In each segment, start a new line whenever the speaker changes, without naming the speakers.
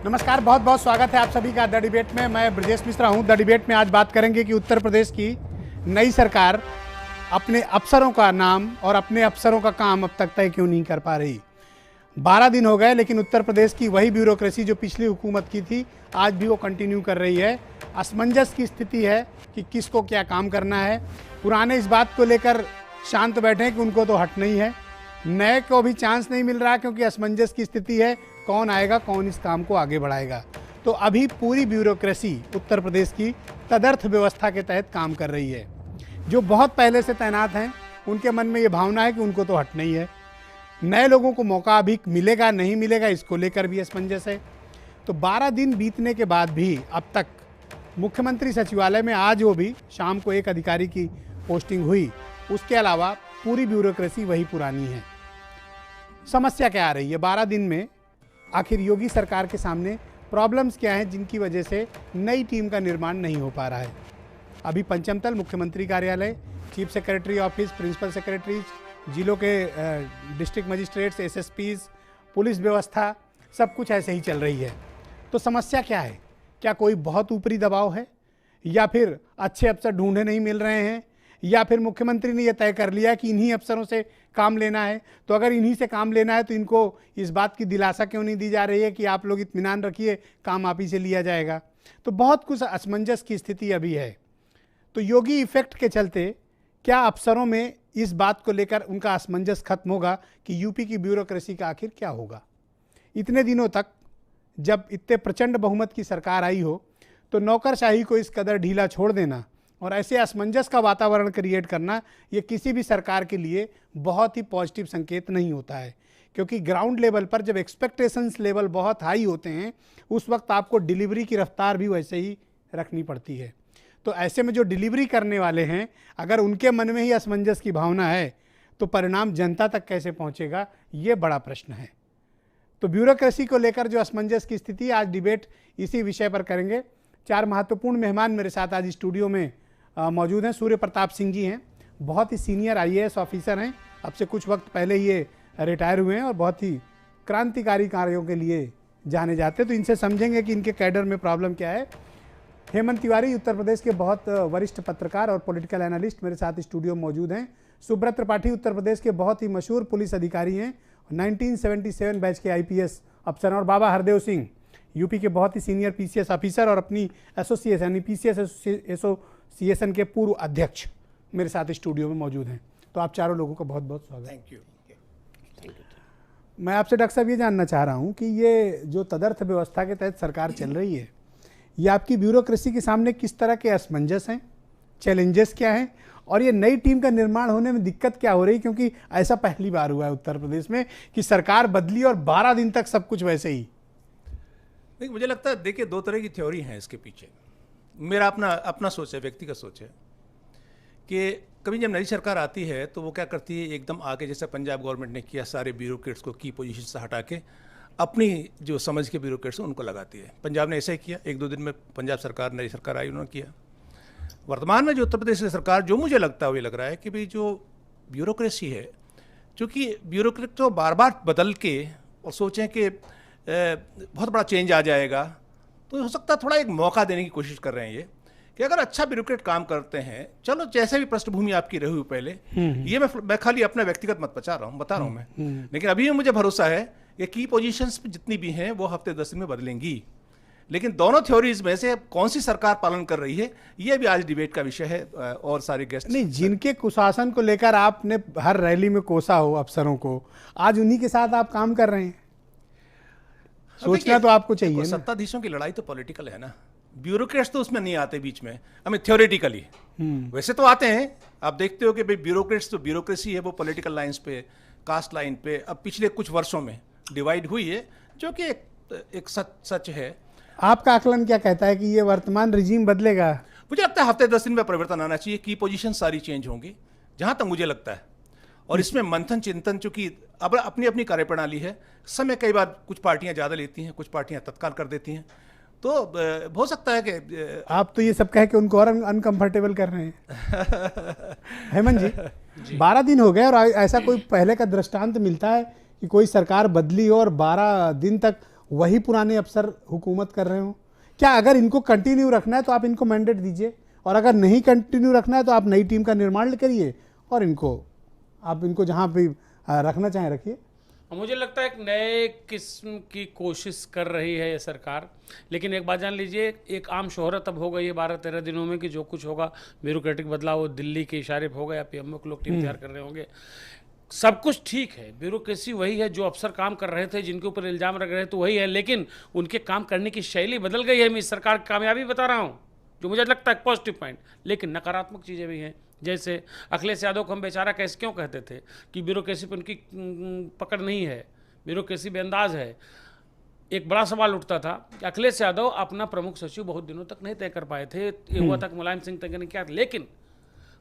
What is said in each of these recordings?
नमस्कार, बहुत बहुत स्वागत है आप सभी का द डिबेट में। मैं ब्रजेश मिश्रा हूं। द डिबेट में आज बात करेंगे कि उत्तर प्रदेश की नई सरकार अपने अफसरों का नाम और अपने अफसरों का काम अब तक तय क्यों नहीं कर पा रही। 12 दिन हो गए, लेकिन उत्तर प्रदेश की वही ब्यूरोक्रेसी जो पिछली हुकूमत की थी आज भी वो कंटिन्यू कर रही है। असमंजस की स्थिति है कि किसको क्या काम करना है। पुराने इस बात को लेकर शांत बैठे हैं कि उनको तो हट नहीं है, नए को भी चांस नहीं मिल रहा क्योंकि असमंजस की स्थिति है। कौन आएगा, कौन इस काम को आगे बढ़ाएगा। तो अभी पूरी ब्यूरोक्रेसी उत्तर प्रदेश की तदर्थ व्यवस्था के तहत काम कर रही है। जो बहुत पहले से तैनात हैं उनके मन में ये भावना है कि उनको तो हट नहीं है। नए लोगों को मौका अभी मिलेगा नहीं मिलेगा, इसको लेकर भी असमंजस है। तो 12 दिन बीतने के बाद भी अब तक मुख्यमंत्री सचिवालय में आज वो भी शाम को एक अधिकारी की पोस्टिंग हुई, उसके अलावा पूरी ब्यूरोक्रेसी वही पुरानी है। समस्या क्या आ रही है 12 दिन में? आखिर योगी सरकार के सामने प्रॉब्लम्स क्या हैं जिनकी वजह से नई टीम का निर्माण नहीं हो पा रहा है? अभी पंचम तल मुख्यमंत्री कार्यालय, chief secretary office, principal secretaries, जिलों के डिस्ट्रिक्ट मजिस्ट्रेट्स, एसएसपीज, पुलिस व्यवस्था, सब कुछ ऐसे ही चल रही है। तो समस्या क्या है? क्या कोई बहुत ऊपरी दबाव है, या फिर अच्छे अफसर ढूंढे नहीं मिल रहे हैं, या फिर मुख्यमंत्री ने यह तय कर लिया कि इन्हीं अफसरों से काम लेना है? तो अगर इन्हीं से काम लेना है तो इनको इस बात की दिलासा क्यों नहीं दी जा रही है कि आप लोग इत्मीनान रखिए, काम आप ही से लिया जाएगा? तो बहुत कुछ असमंजस की स्थिति अभी है। तो योगी इफेक्ट के चलते क्या अफसरों में इस बात को लेकर उनका असमंजस खत्म होगा कि यूपी की ब्यूरोक्रेसी का आखिर क्या होगा? इतने दिनों तक जब इतने प्रचंड बहुमत की सरकार आई हो तो नौकरशाही को इस कदर ढीला छोड़ देना और ऐसे असमंजस का वातावरण क्रिएट करना, ये किसी भी सरकार के लिए बहुत ही पॉजिटिव संकेत नहीं होता है। क्योंकि ग्राउंड लेवल पर जब एक्सपेक्टेशंस लेवल बहुत हाई होते हैं उस वक्त आपको डिलीवरी की रफ्तार भी वैसे ही रखनी पड़ती है। तो ऐसे में जो डिलीवरी करने वाले हैं, अगर उनके मन में ही असमंजस की भावना है तो परिणाम जनता तक कैसे पहुंचेगा, ये बड़ा प्रश्न है। तो ब्यूरोक्रेसी को लेकर जो असमंजस की स्थिति, आज डिबेट इसी विषय पर करेंगे। 4 महत्वपूर्ण मेहमान मेरे साथ आज स्टूडियो में मौजूद हैं। सूर्य प्रताप सिंह जी हैं, बहुत ही सीनियर IAS ऑफिसर हैं, अब से कुछ वक्त पहले ये रिटायर हुए हैं और बहुत ही क्रांतिकारी कार्यों के लिए जाने जाते हैं। तो इनसे समझेंगे कि इनके कैडर में प्रॉब्लम क्या है। हेमंत तिवारी उत्तर प्रदेश के बहुत वरिष्ठ पत्रकार और पॉलिटिकल एनालिस्ट मेरे साथ स्टूडियो में मौजूद हैं। सुब्रत त्रिपाठी उत्तर प्रदेश के बहुत ही मशहूर पुलिस अधिकारी हैं, 1977 बैच के IPS अफसर हैं। और बाबा हरदेव सिंह यूपी के बहुत ही सीनियर PCS ऑफिसर और अपनी एसोसिएशन यानी PCS एसोसिएशन के पूर्व अध्यक्ष मेरे साथ स्टूडियो में मौजूद हैं। तो आप चारों लोगों का बहुत बहुत स्वागत।
Thank you.
मैं आपसे डॉक्टर साहब ये जानना चाह रहा हूँ कि ये जो तदर्थ व्यवस्था के तहत सरकार चल रही है, ये आपकी ब्यूरोक्रेसी के सामने किस तरह के असमंजस हैं, चैलेंजेस क्या हैं, और ये नई टीम का निर्माण होने में दिक्कत क्या हो रही? क्योंकि ऐसा पहली बार हुआ है उत्तर प्रदेश में कि सरकार बदली और 12 दिन तक सब कुछ वैसे ही।
देखिए, मुझे लगता है, देखिए, 2 तरह की थ्योरी हैं इसके पीछे। मेरा अपना सोच है, व्यक्तिगत सोच है कि कभी जब नई सरकार आती है तो वो क्या करती है, एकदम आगे जैसे पंजाब गवर्नमेंट ने किया, सारे ब्यूरोक्रेट्स को की पोजीशन से हटा के अपनी जो समझ के ब्यूरोक्रेट्स उनको लगाती है। पंजाब ने ऐसा ही किया, 1-2 दिन में पंजाब सरकार, नई सरकार आई, उन्होंने किया। वर्तमान में जो उत्तर प्रदेश की सरकार, जो मुझे लगता है, वो लग रहा है कि भाई जो ब्यूरोक्रेसी है, चूँकि ब्यूरोक्रेट तो बार बार बदल के और सोचें कि बहुत बड़ा चेंज आ जाएगा, तो हो सकता है थोड़ा एक मौका देने की कोशिश कर रहे हैं ये कि अगर अच्छा ब्यूरोक्रेट काम करते हैं, चलो जैसे भी पृष्ठभूमि आपकी रही हुई पहले, ये मैं खाली अपना व्यक्तिगत मत बता रहा हूँ मैं, लेकिन अभी मुझे भरोसा है कि की पोजीशंस जितनी भी हैं वो हफ्ते 10 दिन में बदलेंगी। लेकिन दोनों थ्योरीज में से कौन सी सरकार पालन कर रही है, ये भी आज डिबेट का विषय है। और सारे गेस्ट
नहीं, जिनके कुशासन को लेकर आपने हर रैली में कोसा हो अफसरों को, आज उन्हीं के साथ आप काम कर रहे हैं। सोचना तो आपको चाहिए।
सत्ताधीशों की लड़ाई तो पॉलिटिकल है ना, ब्यूरोक्रेट्स तो उसमें नहीं आते बीच में, हमें थ्योरेटिकली वैसे तो आते हैं। आप देखते हो कि भाई ब्यूरोक्रेट्स, तो ब्यूरोक्रेसी है वो पॉलिटिकल लाइंस पे, कास्ट लाइन पे अब पिछले कुछ वर्षों में डिवाइड हुई है, जो कि एक सच है।
आपका आकलन क्या कहता है कि ये वर्तमान रिजीम बदलेगा?
मुझे लगता है हफ्ते 10 दिन में परिवर्तन आना चाहिए, की पोजीशन सारी चेंज होंगी, जहां तक मुझे लगता है। और इसमें मंथन चिंतन, चूंकि अब अपनी अपनी कार्यप्रणाली है, समय कई बार कुछ पार्टियां ज़्यादा लेती हैं, कुछ पार्टियां तत्काल कर देती हैं, तो हो सकता है कि
आप तो ये सब कह के उनको और अनकंफर्टेबल कर रहे हैं। हेमंत जी, 12 दिन हो गए और ऐसा कोई पहले का दृष्टांत मिलता है कि कोई सरकार बदली हो और 12 दिन तक वही पुराने अफसर हुकूमत कर रहे हो? क्या अगर इनको कंटिन्यू रखना है तो आप इनको मैंडेट दीजिए, और अगर नहीं कंटिन्यू रखना है तो आप नई टीम का निर्माण करिए और आप इनको जहां भी रखना चाहें रखिए।
मुझे लगता है एक नए किस्म की कोशिश कर रही है ये सरकार, लेकिन एक बात जान लीजिए, एक आम शोहरत अब हो गई है 12-13 दिनों में कि जो कुछ होगा ब्यूरोक्रेटिक बदलाव वो दिल्ली के इशारे पर होगा या पीएमओ के लोग टीम तैयार कर रहे होंगे। सब कुछ ठीक है, ब्यूरोक्रेसी वही है, जो अफसर काम कर रहे थे जिनके ऊपर इल्जाम रख रहे थे वही है, लेकिन उनके काम करने की शैली बदल गई है। मैं इस सरकार की कामयाबी बता रहा हूँ, जो मुझे लगता है पॉजिटिव पॉइंट, लेकिन नकारात्मक चीज़ें भी हैं। जैसे अखिलेश यादव को हम बेचारा कैसे क्यों कहते थे कि ब्यूरोक्रेसी पर उनकी पकड़ नहीं है, ब्यूरोक्रेसी बेअंदाज है। एक बड़ा सवाल उठता था कि अखिलेश यादव अपना प्रमुख सचिव बहुत दिनों तक नहीं तय कर पाए थे, ये हुआ तक मुलायम सिंह तय करने क्या, लेकिन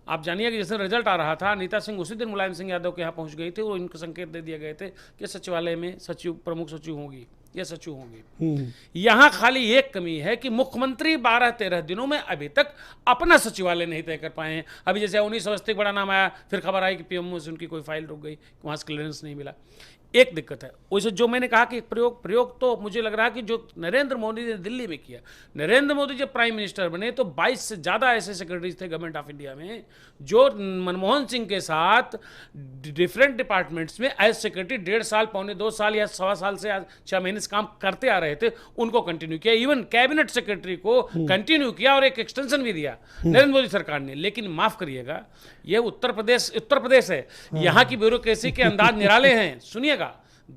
आप जानिए कि जैसे रिजल्ट आ रहा था, नीता सिंह उसी दिन मुलायम सिंह यादव के यहाँ पहुँच गई थी और इनको संकेत दे दिए गए थे कि सचिवालय में सचिव प्रमुख सचिव होगी या सचिव होंगे। यहाँ खाली एक कमी है कि मुख्यमंत्री 12-13 दिनों में अभी तक अपना सचिवालय नहीं तय कर पाए हैं। अभी जैसे 19 अवस्थी बड़ा नाम आया, फिर खबर आई कि पीएमओ से उनकी कोई फाइल रुक गई, वहाँ से क्लियरेंस नहीं मिला। एक दिक्कत है। वैसे जो मैंने कहा कि प्रयोग तो मुझे लग रहा है कि जो नरेंद्र मोदी ने दिल्ली में किया, नरेंद्र मोदी जब प्राइम मिनिस्टर बने तो 22 से ज़्यादा ऐसे सेक्रेटरीज थे गवर्नमेंट ऑफ इंडिया में जो मनमोहन सिंह के साथ डिफरेंट डिपार्टमेंट्स में एज सेक्रेटरी 1.5 साल, 1.25 साल या 1.25 साल से 6 महीने से काम करते आ रहे थे, उनको कंटिन्यू किया। इवन कैबिनेट सेक्रेटरी को कंटिन्यू किया और एक एक्सटेंशन भी दिया नरेंद्र मोदी सरकार ने। लेकिन माफ करिएगा, ये उत्तर प्रदेश है, यहाँ की ब्यूरोक्रेसी के अंदाज निराले हैं। सुनिएगा,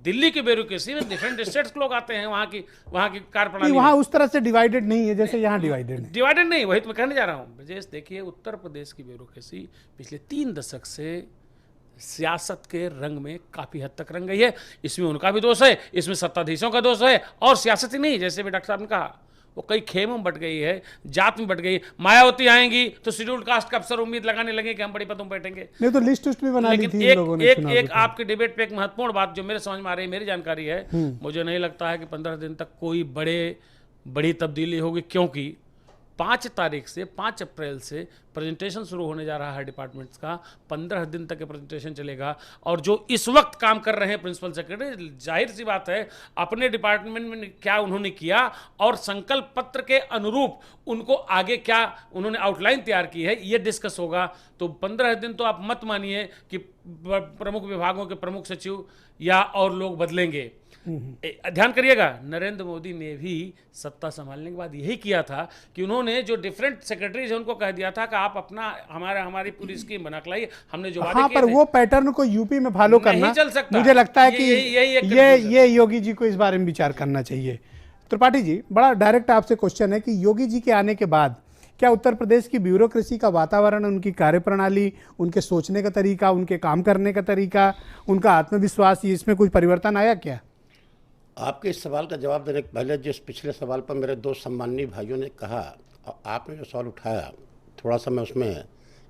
दिल्ली की ब्यूरोक्रेसी में डिफरेंट स्टेट्स के लोग आते हैं, वहाँ की कार्यप्रणाली
वहाँ उस तरह से डिवाइडेड नहीं है जैसे यहाँ डिवाइडेड है।
डिवाइडेड नहीं, वही तो मैं कहने जा रहा हूँ ब्रजेश। देखिए, उत्तर प्रदेश की ब्यूरोक्रेसी पिछले 3 दशक से सियासत के रंग में काफ़ी हद तक रंग गई है। इसमें उनका भी दोष है, इसमें सत्ताधीशों का दोष है, और सियासत ही नहीं, जैसे भी डॉक्टर साहब ने कहा, वो कई खेमों में बट गई है, जात में बट गई। मायावती आएंगी तो शेड्यूल्ड कास्ट का अफसर उम्मीद लगाने लगे कि हम बड़ी पदों पर बैठेंगे।
नहीं तो लिस्ट भी बना ली थी लोगों ने।
एक आपके डिबेट पे एक महत्वपूर्ण बात जो मेरे समझ में आ रही है, मेरी जानकारी है, मुझे नहीं लगता है कि 15 दिन तक कोई बड़ी तब्दीली होगी, क्योंकि 5 तारीख से 5 अप्रैल से प्रेजेंटेशन शुरू होने जा रहा है डिपार्टमेंट्स का। 15 दिन तक ये प्रेजेंटेशन चलेगा, और जो इस वक्त काम कर रहे हैं प्रिंसिपल सेक्रेटरी, जाहिर सी बात है अपने डिपार्टमेंट में क्या उन्होंने किया और संकल्प पत्र के अनुरूप उनको आगे क्या उन्होंने आउटलाइन तैयार की है, ये डिस्कस होगा। तो 15 दिन तो आप मत मानिए कि प्रमुख विभागों के प्रमुख सचिव या और लोग बदलेंगे। ध्यान करिएगा, नरेंद्र मोदी ने भी सत्ता संभालने के बाद यही किया था कि उन्होंने जो डिफरेंट सेक्रेटरीज हैं उनको कह दिया था कि आप अपना हमारी पूरी स्कीम बना के लाइए, हमने जो वादे किए
पर वो पैटर्न को यूपी में फॉलो करना
चल सकता।
मुझे लगता है कि ये योगी जी को इस बारे में विचार करना चाहिए। त्रिपाठी जी, बड़ा डायरेक्ट आपसे क्वेश्चन है कि योगी जी के आने के बाद क्या उत्तर प्रदेश की ब्यूरोक्रेसी का वातावरण, उनकी कार्यप्रणाली, उनके सोचने का तरीका, उनके काम करने का तरीका, उनका आत्मविश्वास, इसमें कुछ परिवर्तन आया क्या?
आपके इस सवाल का जवाब देने के पहले जिस पिछले सवाल पर मेरे 2 सम्माननीय भाइयों ने कहा, आपने जो सवाल उठाया, थोड़ा सा मैं उसमें,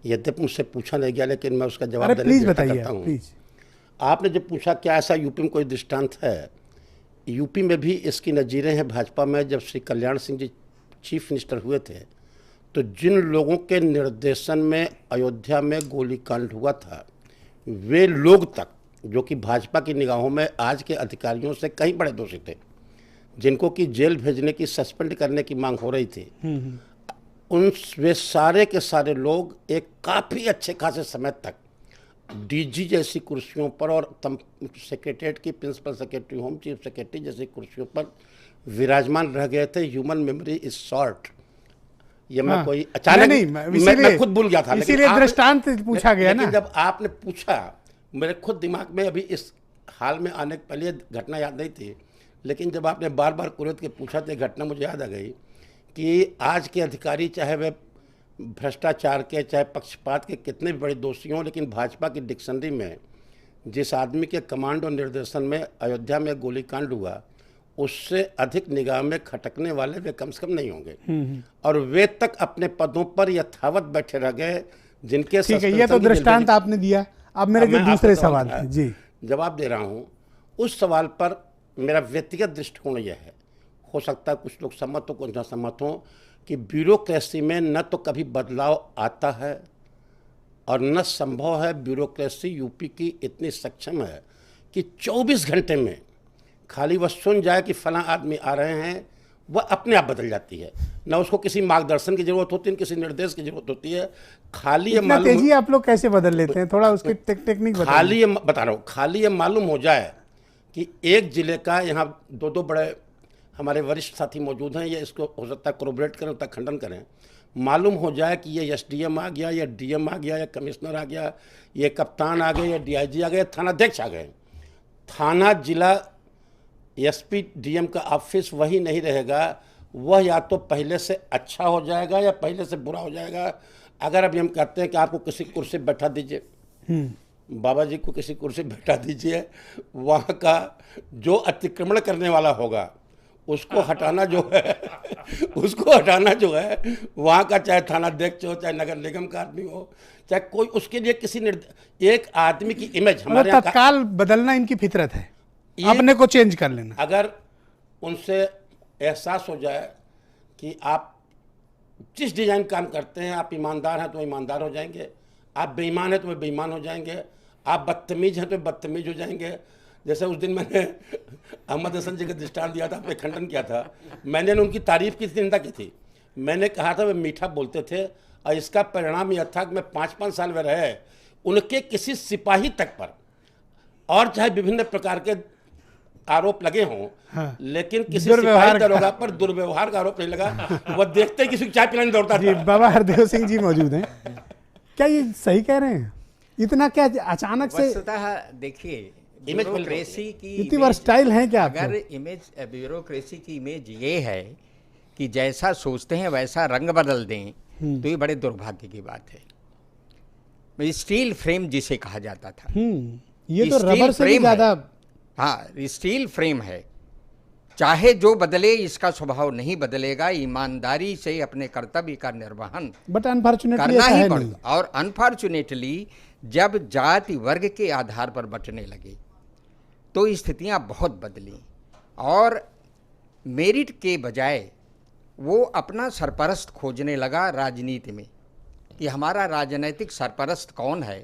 यद्यपि मुझसे पूछा नहीं गया लेकिन मैं उसका जवाब देने की कोशिश करता हूँ। आपने जब पूछा क्या ऐसा यूपी में कोई दृष्टांत है, यूपी में भी इसकी नज़ीरें हैं। भाजपा में जब श्री कल्याण सिंह जी चीफ मिनिस्टर हुए थे तो जिन लोगों के निर्देशन में अयोध्या में गोलीकांड हुआ था, वे लोग तक जो कि भाजपा की निगाहों में आज के अधिकारियों से कहीं बड़े दोषी थे, जिनको कि जेल भेजने की, सस्पेंड करने की मांग हो रही थी, वे सारे के सारे लोग एक काफ़ी अच्छे खासे समय तक डीजी जैसी कुर्सियों पर और सेक्रेटरीट की principal secretary, home chief secretary जैसी कुर्सियों पर विराजमान रह गए थे। Human memory is short. ये मैं कोई अचानक मैं खुद भूल गया था,
इसीलिए दृष्टांत पूछा गया ना।
जब आपने पूछा, मेरे खुद दिमाग में अभी इस हाल में आने के पहले घटना याद नहीं थी, लेकिन जब आपने बार बार कुरेद के पूछा तो घटना मुझे याद आ गई कि आज के अधिकारी, चाहे वे भ्रष्टाचार के, चाहे पक्षपात के कितने भी बड़े दोषी हों, लेकिन भाजपा की डिक्शनरी में जिस आदमी के कमांड और निर्देशन में अयोध्या में गोलीकांड हुआ, उससे अधिक निगाह में खटकने वाले वे कम से कम नहीं होंगे। और वे तक अपने पदों पर यथावत बैठे रह गए, जिनके
ठीक है, ये तो दृष्टांत आपने दिया। अब मेरे जो दूसरे सवाल है जी,
जवाब दे रहा हूँ। उस सवाल पर मेरा व्यक्तिगत दृष्टिकोण यह है, हो सकता है कुछ लोग सहमत हो, कुछ ना सहमत हो, कि ब्यूरोक्रेसी में न तो कभी बदलाव आता है और न संभव है। ब्यूरोक्रेसी यूपी की इतनी सक्षम है कि 24 घंटे में खाली वह सुन जाए कि फलां आदमी आ रहे हैं, वह अपने आप बदल जाती है। न उसको किसी मार्गदर्शन की जरूरत होती है, न किसी निर्देश की जरूरत होती है। खाली ये
इतना
मालूम
तेजी आप लोग कैसे बदल लेते हैं, थोड़ा उसकी टेक्निक बताइए।
खाली ये बता रहा हूँ, खाली ये मालूम हो जाए कि एक जिले का, यहाँ दो बड़े हमारे वरिष्ठ साथी मौजूद हैं, ये इसको हो सकता है कोरोबरेट करें, होता खंडन करें। मालूम हो जाए कि ये एसडीएम आ गया, या डीएम आ गया, या कमिश्नर आ गया, ये कप्तान आ गए, या डीआईजी आ गए, थानाध्यक्ष आ गए। थाना, जिला, एसपी, डीएम का ऑफिस वही नहीं रहेगा, वह या तो पहले से अच्छा हो जाएगा या पहले से बुरा हो जाएगा। अगर अभी हम कहते हैं कि आपको किसी कुर्सी बैठा दीजिए, बाबा जी को किसी कुर्सी बैठा दीजिए, वहाँ का जो अतिक्रमण करने वाला होगा उसको हटाना जो है वहाँ का, चाहे थानाध्यक्ष हो, चाहे नगर निगम का आदमी हो, चाहे कोई, उसके लिए किसी एक आदमी की इमेज हमारे यहाँ
तत्काल बदलना इनकी फितरत है, अपने को चेंज कर लेना।
अगर उनसे एहसास हो जाए कि आप जिस डिजाइन काम करते हैं, आप ईमानदार हैं तो ईमानदार हो जाएंगे, आप बेईमान हैं तो वे बेईमान हो जाएंगे, आप बदतमीज हैं तो बदतमीज हो जाएंगे। जैसे उस दिन मैंने अहमद हसन जी का दृष्टांत दिया था, आपने खंडन किया था, मैंने उनकी तारीफ की निंदा की थी। मैंने कहा था वे मीठा बोलते थे, और इसका परिणाम यह था कि मैं 5-5 साल में रहे उनके किसी सिपाही तक पर, और चाहे विभिन्न प्रकार के आरोप लगे हों,
हाँ,
लेकिन किसी सिपाही दरोगा पर दुर्व्यवहार का आरोप नहीं लगा। वह देखते ही किसी को चाय पिलाने दौड़ता
जी।
था।
बाबा हरदेव सिंह जी मौजूद हैं, क्या ये सही कह रहे हैं? इतना क्या अचानक से?
वस्तुतः देखिए, ब्यूरोक्रेसी की
इतनी वर्सटाइल है क्या?
अगर इमेज, ब्यूरोक्रेसी की इमेज ये है कि जैसा सोचते हैं वैसा रंग बदल दें, तो ये बड़े दुर्भाग्य की बात है। स्टील फ्रेम जिसे कहा जाता था,
ये तो रबर से भी ज्यादा।
हाँ, स्टील फ्रेम है। चाहे जो बदले, इसका स्वभाव नहीं बदलेगा। ईमानदारी से अपने कर्तव्य का निर्वहन
बट अनफॉर्चुनेटली
करना ही पड़ेगा। और अनफॉर्चुनेटली जब जाति वर्ग के आधार पर बंटने लगे तो स्थितियां बहुत बदली, और मेरिट के बजाय वो अपना सरपरस्त खोजने लगा राजनीति में, कि हमारा राजनीतिक सरपरस्त कौन है।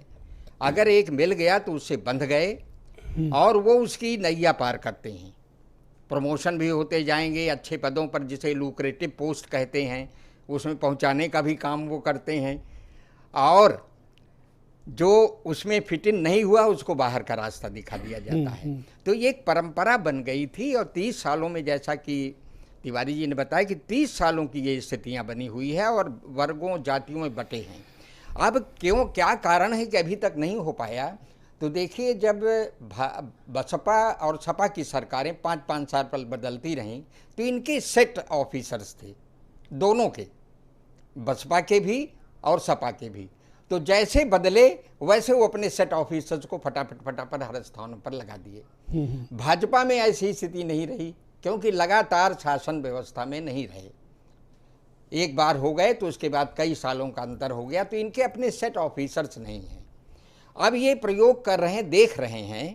अगर एक मिल गया तो उससे बंध गए, और वो उसकी नैया पार करते हैं। प्रमोशन भी होते जाएंगे, अच्छे पदों पर, जिसे लुक्रेटिव पोस्ट कहते हैं, उसमें पहुंचाने का भी काम वो करते हैं, और जो उसमें फिट इन नहीं हुआ उसको बाहर का रास्ता दिखा दिया जाता है। तो ये एक परंपरा बन गई थी, और 30 सालों में, जैसा कि तिवारी जी ने बताया, कि 30 सालों की ये स्थितियां बनी हुई है और वर्गों जातियों में बटे हैं। अब क्यों, क्या कारण है कि अभी तक नहीं हो पाया? तो देखिए, जब बसपा और सपा की सरकारें 5-5 साल पर बदलती रहीं, तो इनके सेट ऑफिसर्स थे, दोनों के, बसपा के भी और सपा के भी। तो जैसे बदले वैसे वो अपने सेट ऑफिसर्स को फटाफट हर स्थानों पर लगा दिए। भाजपा में ऐसी स्थिति नहीं रही, क्योंकि लगातार शासन व्यवस्था में नहीं रहे। एक बार हो गए तो उसके बाद कई सालों का अंतर हो गया, तो इनके अपने सेट ऑफिसर्स नहीं हैं। अब ये प्रयोग कर रहे हैं, देख रहे हैं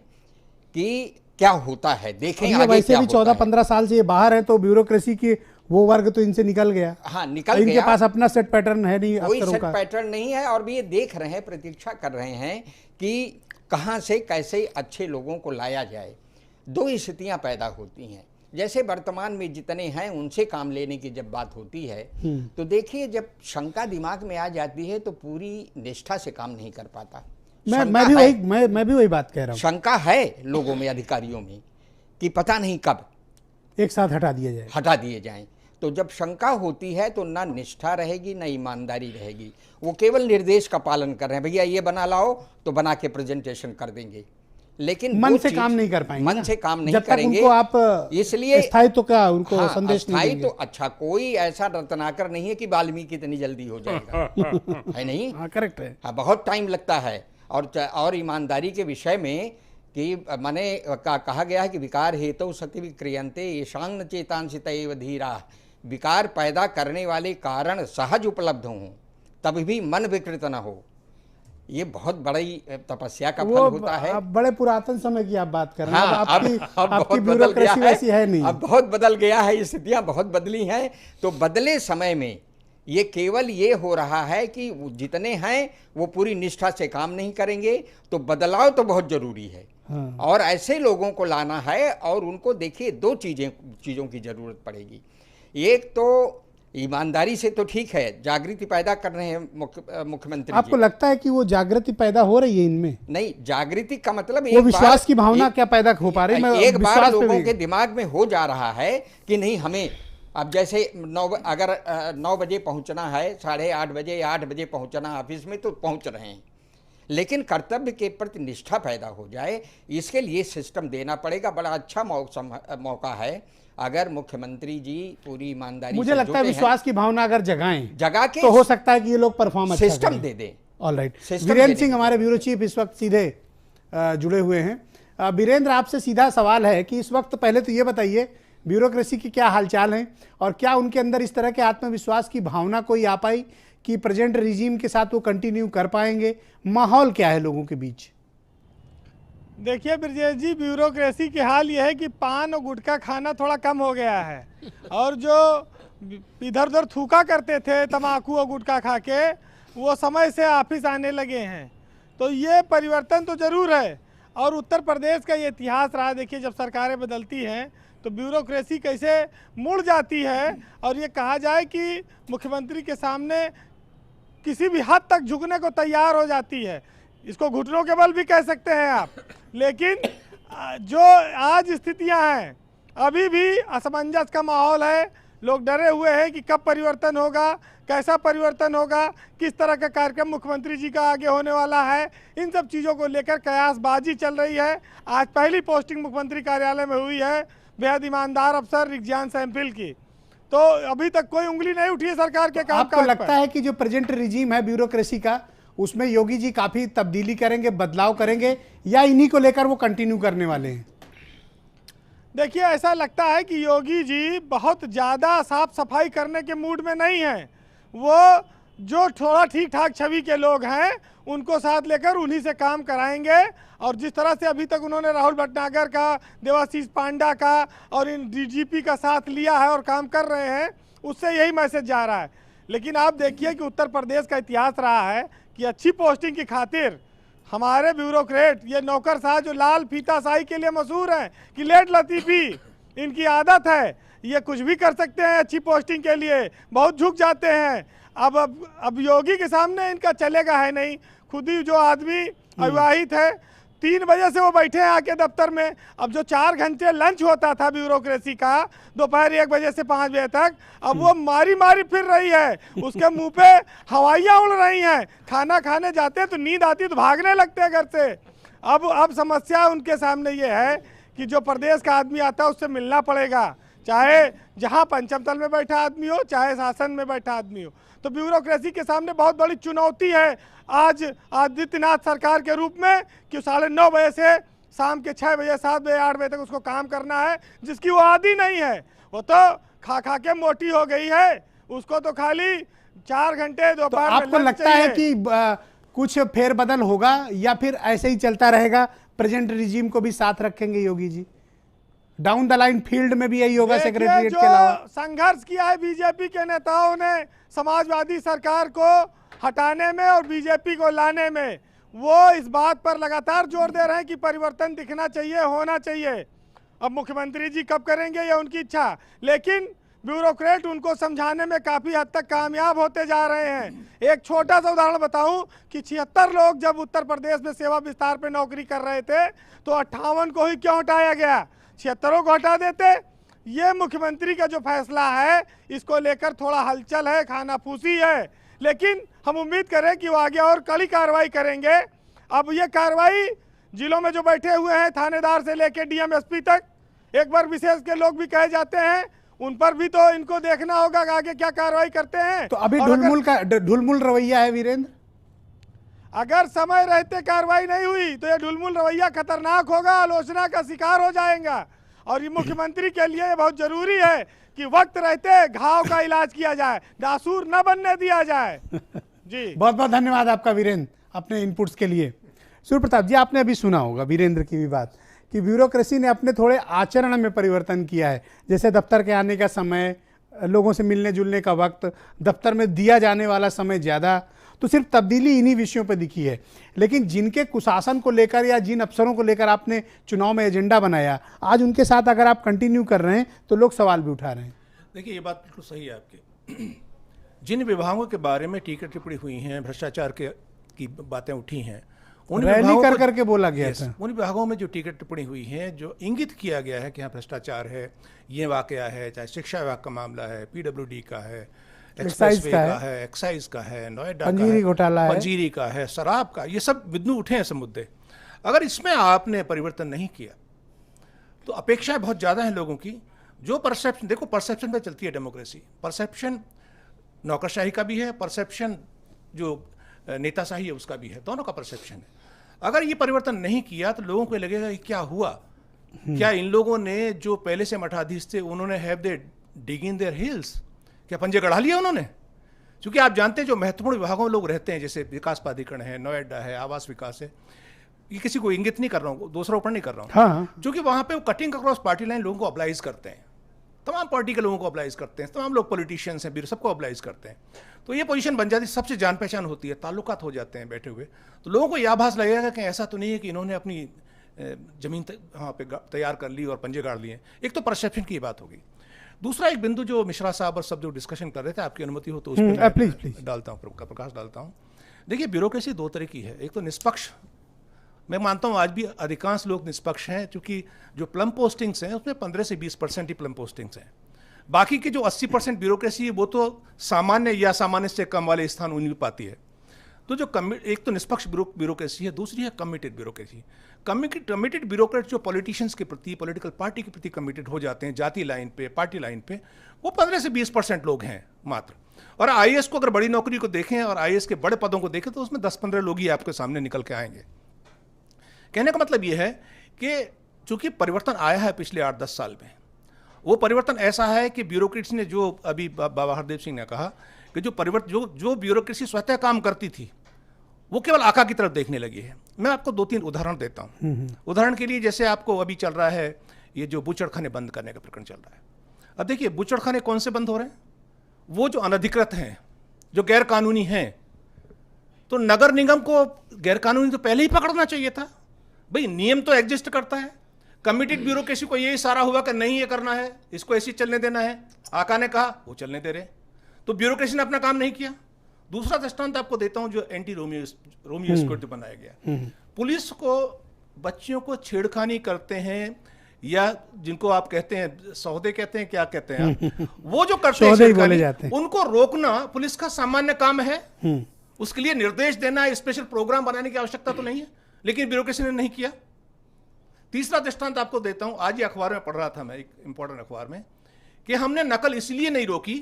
कि क्या होता है, देखें आगे
वैसे
क्या
भी
होता
14-15 साल से ये बाहर है, तो ब्यूरोक्रेसी की वो वर्ग तो इनसे निकल गया।
हाँ, निकल
इनके
गया।
पास अपना सेट पैटर्न है नहीं,
कोई
अफसरों
सेट
का।
पैटर्न नहीं है, और भी ये देख रहे हैं, प्रतीक्षा कर रहे हैं कि कहाँ से कैसे अच्छे लोगों को लाया जाए। दो स्थितियाँ पैदा होती हैं। जैसे वर्तमान में जितने हैं उनसे काम लेने की जब बात होती है, तो देखिए, जब शंका दिमाग में आ जाती है तो पूरी निष्ठा से काम नहीं कर पाता।
मैं भी वही बात कह रहा हूँ।
शंका है लोगों में, अधिकारियों में, कि पता नहीं कब
एक साथ हटा
दिए जाएं। तो जब शंका होती है तो ना निष्ठा रहेगी, ना ईमानदारी रहेगी। वो केवल निर्देश का पालन कर रहे हैं, भैया ये बना लाओ, तो बना के प्रेजेंटेशन कर देंगे, लेकिन
मन से काम नहीं कर पाएंगे,
मन से काम नहीं
जब तक
करेंगे।
उनको आप
इसलिए
स्थायित्व का उनको
हाँ,
संदेश नहीं देंगे।
तो अच्छा, कोई ऐसा रत्नाकर नहीं है कि वाल्मीकि इतनी जल्दी हो जाएगा, है नहीं?
हाँ, करेक्ट है।
हाँ, बहुत टाइम लगता है। और ईमानदारी के विषय में कि माने कहा गया है कि विकार हेतु सति विक्रियंते येषांग चेतांसित एव धीरा। विकार पैदा करने वाले कारण सहज उपलब्ध हों, तब भी मन विकृत न हो। ये बहुत बड़ी तपस्या का फल होता है।
अब बड़े पुरातन समय की आप बात कर रहे हैं।
हाँ,
आपकी ब्यूरोक्रेसी वैसी है नहीं।
अब बहुत बदल गया है, स्थितियां बहुत बदली हैं। तो बदले समय में ये केवल ये हो रहा है कि जितने हैं वो पूरी निष्ठा से काम नहीं करेंगे, तो बदलाव तो बहुत जरूरी है।
हाँ।
और ऐसे लोगों को लाना है। और उनको देखिए दो चीज़ों की ज़रूरत पड़ेगी। एक तो ईमानदारी से तो ठीक है, जागृति पैदा कर रहे हैं मुख्यमंत्री
आपको
जी।
लगता है कि वो जागृति पैदा हो रही है इनमें?
नहीं, जागृति का मतलब
वो विश्वास की भावना क्या पैदा हो पा रही है?
एक बार लोगों के दिमाग में हो जा रहा है कि नहीं, हमें अब जैसे अगर 9 बजे पहुंचना है, 8:30 बजे या 8 बजे पहुंचना ऑफिस में, तो पहुंच रहे हैं। लेकिन कर्तव्य के प्रति निष्ठा पैदा हो जाए, इसके लिए सिस्टम देना पड़ेगा। बड़ा अच्छा मौका है अगर मुख्यमंत्री जी पूरी ईमानदारी
मुझे लगता है विश्वास की भावना अगर जगा के तो हो सकता है कि ये लोग परफॉर्म अच्छा
सिस्टम दे दें।
ऑलराइट, वीरेंद्र सिंह हमारे ब्यूरो चीफ इस वक्त सीधे जुड़े हुए हैं। वीरेंद्र, आपसे सीधा सवाल है कि इस वक्त पहले तो ये बताइए ब्यूरोक्रेसी की क्या हालचाल है और क्या उनके अंदर इस तरह के आत्मविश्वास की भावना कोई आ पाई कि प्रेजेंट रिजीम के साथ वो कंटिन्यू कर पाएंगे? माहौल क्या है लोगों के बीच?
देखिए ब्रजेश जी, ब्यूरोक्रेसी की हाल ये है कि पान और गुटखा खाना थोड़ा कम हो गया है और जो इधर उधर थूका करते थे तम्बाकू और गुटखा खा के, वो समय से ऑफिस आने लगे हैं। तो ये परिवर्तन तो ज़रूर है। और उत्तर प्रदेश का ये इतिहास रहा, देखिए जब सरकारें बदलती हैं तो ब्यूरोक्रेसी कैसे मुड़ जाती है और ये कहा जाए कि मुख्यमंत्री के सामने किसी भी हद तक झुकने को तैयार हो जाती है। इसको घुटनों के बल भी कह सकते हैं आप। लेकिन जो आज स्थितियां हैं, अभी भी असमंजस का माहौल है। लोग डरे हुए हैं कि कब परिवर्तन होगा, कैसा परिवर्तन होगा, किस तरह का कार्यक्रम मुख्यमंत्री जी का आगे होने वाला है। इन सब चीज़ों को लेकर कयासबाजी चल रही है। आज पहली पोस्टिंग मुख्यमंत्री कार्यालय में हुई है बेहद ईमानदार अफसर रिग्जान सैम्पिल की। तो अभी तक कोई उंगली नहीं उठी है सरकार के काम।
आपको लगता है कि जो प्रेजेंट रिजीम है ब्यूरोक्रेसी का, उसमें योगी जी काफी तब्दीली करेंगे, बदलाव करेंगे, या इन्हीं को लेकर वो कंटिन्यू करने वाले हैं?
देखिए, ऐसा लगता है कि योगी जी बहुत ज़्यादा साफ सफाई करने के मूड में नहीं हैं। वो जो थोड़ा ठीक ठाक छवि के लोग हैं उनको साथ लेकर उन्हीं से काम कराएंगे। और जिस तरह से अभी तक उन्होंने राहुल भटनागर का, देवाशीष पांडा का और इन डीजीपी का साथ लिया है और काम कर रहे हैं, उससे यही मैसेज जा रहा है। लेकिन आप देखिए कि उत्तर प्रदेश का इतिहास रहा है कि अच्छी पोस्टिंग की खातिर हमारे ब्यूरोक्रेट, ये नौकरशाह जो लाल फीताशाही के लिए मशहूर हैं कि लेट लतीफ़ी इनकी आदत है, ये कुछ भी कर सकते हैं अच्छी पोस्टिंग के लिए, बहुत झुक जाते हैं। अब योगी के सामने इनका चलेगा है नहीं। खुद ही जो आदमी अविवाहित है, 3 बजे से वो बैठे हैं आके दफ्तर में। अब जो 4 घंटे लंच होता था ब्यूरोक्रेसी का दोपहर 1 बजे से 5 बजे तक, अब वो मारी मारी फिर रही है। उसके मुंह पे हवाइयाँ उड़ रही हैं। खाना खाने जाते तो नींद आती तो भागने लगते हैं घर से। अब समस्या उनके सामने ये है कि जो प्रदेश का आदमी आता है उससे मिलना पड़ेगा, चाहे जहाँ पंचम तल में बैठा आदमी हो, चाहे शासन में बैठा आदमी हो। तो ब्यूरोक्रेसी के सामने बहुत बड़ी चुनौती है आज आदित्यनाथ सरकार के रूप में कि 9:30 बजे से शाम के 6 बजे, 7 बजे, 8 बजे तक उसको काम करना है, जिसकी वो आदी नहीं है। वो तो खा खा के मोटी हो गई है, उसको तो खाली 4 घंटे दोपहर
तो आपको लगता है कि कुछ फेरबदल होगा या फिर ऐसे ही चलता रहेगा? प्रेजेंट रिजीम को भी साथ रखेंगे Yogi ji? Down the line field में भी यही होगा सेक्रेटरीट के अलावा?
संघर्ष किया है बीजेपी के नेताओं ने समाजवादी सरकार को हटाने में और बीजेपी को लाने में, वो इस बात पर लगातार जोर दे रहे हैं कि परिवर्तन दिखना चाहिए, होना चाहिए। अब मुख्यमंत्री जी कब करेंगे ये उनकी इच्छा, लेकिन ब्यूरोक्रेट उनको समझाने में काफ़ी हद तक कामयाब होते जा रहे हैं। एक छोटा सा उदाहरण बताऊं कि 76 लोग जब उत्तर प्रदेश में सेवा विस्तार पे नौकरी कर रहे थे तो 58 को ही क्यों हटाया गया? 76 को हटा देते। ये मुख्यमंत्री का जो फैसला है इसको लेकर थोड़ा हलचल है, खानाफूसी है, लेकिन हम उम्मीद करें कि वो आगे और कड़ी कार्रवाई करेंगे। अब ये कार्रवाई जिलों में जो बैठे हुए हैं थानेदार से लेकर डीएम-एसपी तक, एक बार विशेष के लोग भी कहे जाते हैं, उन पर भी तो इनको देखना होगा कि आगे क्या कार्रवाई करते हैं।
तो अभी ढुलमुल रवैया है वीरेंद्र?
अगर समय रहते कार्रवाई नहीं हुई तो ये ढुलमुल रवैया खतरनाक होगा, आलोचना का शिकार हो जाएगा। और ये मुख्यमंत्री के लिए बहुत जरूरी है कि वक्त रहते घाव का इलाज किया जाए, नासूर न बनने दिया जाए। जी
बहुत बहुत धन्यवाद आपका वीरेंद्र अपने इनपुट्स के लिए। सूर्य प्रताप जी, आपने अभी सुना होगा वीरेंद्र की भी बात कि ब्यूरोक्रेसी ने अपने थोड़े आचरण में परिवर्तन किया है। जैसे दफ्तर के आने का समय, लोगों से मिलने जुलने का वक्त, दफ्तर में दिया जाने वाला समय ज़्यादा। तो सिर्फ तब्दीली इन्हीं विषयों पर दिखी है। लेकिन जिनके कुशासन को लेकर या जिन अफसरों को लेकर आपने चुनाव में एजेंडा बनाया, आज उनके साथ अगर आप कंटिन्यू कर रहे हैं तो लोग सवाल भी उठा रहे हैं।
देखिए, ये बात बिल्कुल सही है आपकी। जिन विभागों के बारे में टीका टिप्पणी हुई हैं, भ्रष्टाचार की बातें उठी हैं, उन
रैली
विभागों
कर
को-
करके बोला गया
Yes,
था।
उन विभागों में जो टीका टिप्पणी हुई है, जो इंगित किया गया है कि यहाँ भ्रष्टाचार है, ये वाकया है, चाहे शिक्षा विभाग का मामला है, PWD का है, एक्सप्रेसवे का है, एक्साइज का है, नोएडा का
पंजीरी
है,
घोटाला है।
पंजीरी का है, शराब का, ये सब बिंदु उठे हैं, सब मुद्दे। अगर इसमें आपने परिवर्तन नहीं किया तो अपेक्षाएं बहुत ज़्यादा हैं लोगों की। जो परसेप्शन, देखो परसेप्शन पे चलती है डेमोक्रेसी। परसेप्शन नौकरशाही का भी है, परसेप्शन जो नेताशाही है उसका भी है, दोनों का परसेप्शन है। अगर ये परिवर्तन नहीं किया तो लोगों को लगेगा कि क्या हुआ, क्या इन लोगों ने जो पहले से मठाधीश थे उन्होंने have they dig in their hills, क्या पंजे गढ़ा लिया उन्होंने? क्योंकि आप जानते हैं जो महत्वपूर्ण विभागों में लोग रहते हैं, जैसे विकास प्राधिकरण है, नोएडा है, आवास विकास है, ये किसी को इंगित नहीं कर रहा हूँ, दूसरा ऊपर नहीं कर रहा हूँ,
हाँ।
क्योंकि वहाँ पे वो कटिंग अक्रॉस पार्टी लाइन लोगों को अप्लाइज करते हैं, तमाम पार्टी के लोगों को अप्लाइज करते हैं, तमाम लोग पॉलिटिशियंस हैं, सबको अप्लाइज करते हैं। तो ये पोजीशन बन जाती है, सबसे जान पहचान होती है, ताल्लुकात हो जाते हैं बैठे हुए। तो लोगों को यह आभास लगेगा कि ऐसा तो नहीं है कि इन्होंने अपनी जमीन वहाँ पे तैयार कर ली और पंजे गाड़ लिए। एक तो परसेप्शन की बात होगी। दूसरा एक बिंदु जो मिश्रा साहब और सब जो डिस्कशन कर रहे थे, आपकी अनुमति हो तो उस पर
प्लीज
डालता हूँ, प्रकाश डालता हूँ। देखिए, ब्यूरोक्रेसी दो तरह की है। एक तो निष्पक्ष, मैं मानता हूँ आज भी अधिकांश लोग निष्पक्ष हैं, क्योंकि जो प्लम पोस्टिंग्स हैं उसमें 15 से 20% ही प्लम पोस्टिंग्स हैं। बाकी की जो 80% ब्यूरोक्रेसी है वो तो सामान्य या सामान्य से कम वाले स्थान उन्हीं में पाती है। तो जो एक तो निष्पक्ष ब्यूरोक्रेसी है, दूसरी है कमिटेड ब्यूरोक्रेसी। कमिटेड ब्यूरोक्रेट जो पॉलिटिशियंस के प्रति, पॉलिटिकल पार्टी के प्रति कमिटेड हो जाते हैं, जाति लाइन पे, पार्टी लाइन पे, वो 15 से 20% लोग हैं मात्र। और आईएएस को अगर बड़ी नौकरी को देखें और आईएएस के बड़े पदों को देखें तो उसमें 10-15 लोग ही आपके सामने निकल के आएंगे। कहने का मतलब ये है कि चूंकि परिवर्तन आया है पिछले 8-10 साल में, वो परिवर्तन ऐसा है कि ब्यूरोक्रेट्स ने, जो अभी बाबा हरदेव सिंह ने कहा कि जो परिवर्तन जो ब्यूरोक्रेसी स्वतः काम करती थी वो केवल आका की तरफ देखने लगी है। मैं आपको 2-3 उदाहरण देता हूँ। उदाहरण के लिए, जैसे आपको अभी चल रहा है ये जो बूचड़खाने बंद करने का प्रकरण चल रहा है। अब देखिए, बूचड़खाने कौन से बंद हो रहे हैं? वो जो अनधिकृत हैं, जो गैर कानूनी हैं। तो नगर निगम को गैर कानूनी तो पहले ही पकड़ना चाहिए था भाई, नियम तो एग्जिस्ट करता है। कमिटेड ब्यूरोक्रेसी को ये इशारा हुआ कि नहीं ये करना है, इसको ऐसे चलने देना है, आका ने कहा वो चलने दे रहे, तो ब्यूरोक्रेसी ने अपना काम नहीं किया। दूसरा दृष्टांत आपको देता हूं, जो एंटी रोमियो स्क्वाड बनाया गया। पुलिस को बच्चियों को छेड़खानी करते हैं, या जिनको आप कहते हैं सौदे कहते हैं, क्या कहते हैं आप, वो जो करते हैं छेड़खानी, उनको रोकना पुलिस का सामान्य काम है। उसके लिए निर्देश देना, स्पेशल प्रोग्राम बनाने की आवश्यकता तो नहीं है, लेकिन ब्यूरोक्रेसी ने नहीं किया। तीसरा दृष्टांत आपको देता हूं, आज ही अखबार में पढ़ रहा था मैं, एक इंपॉर्टेंट अखबार में, कि हमने नकल इसलिए नहीं रोकी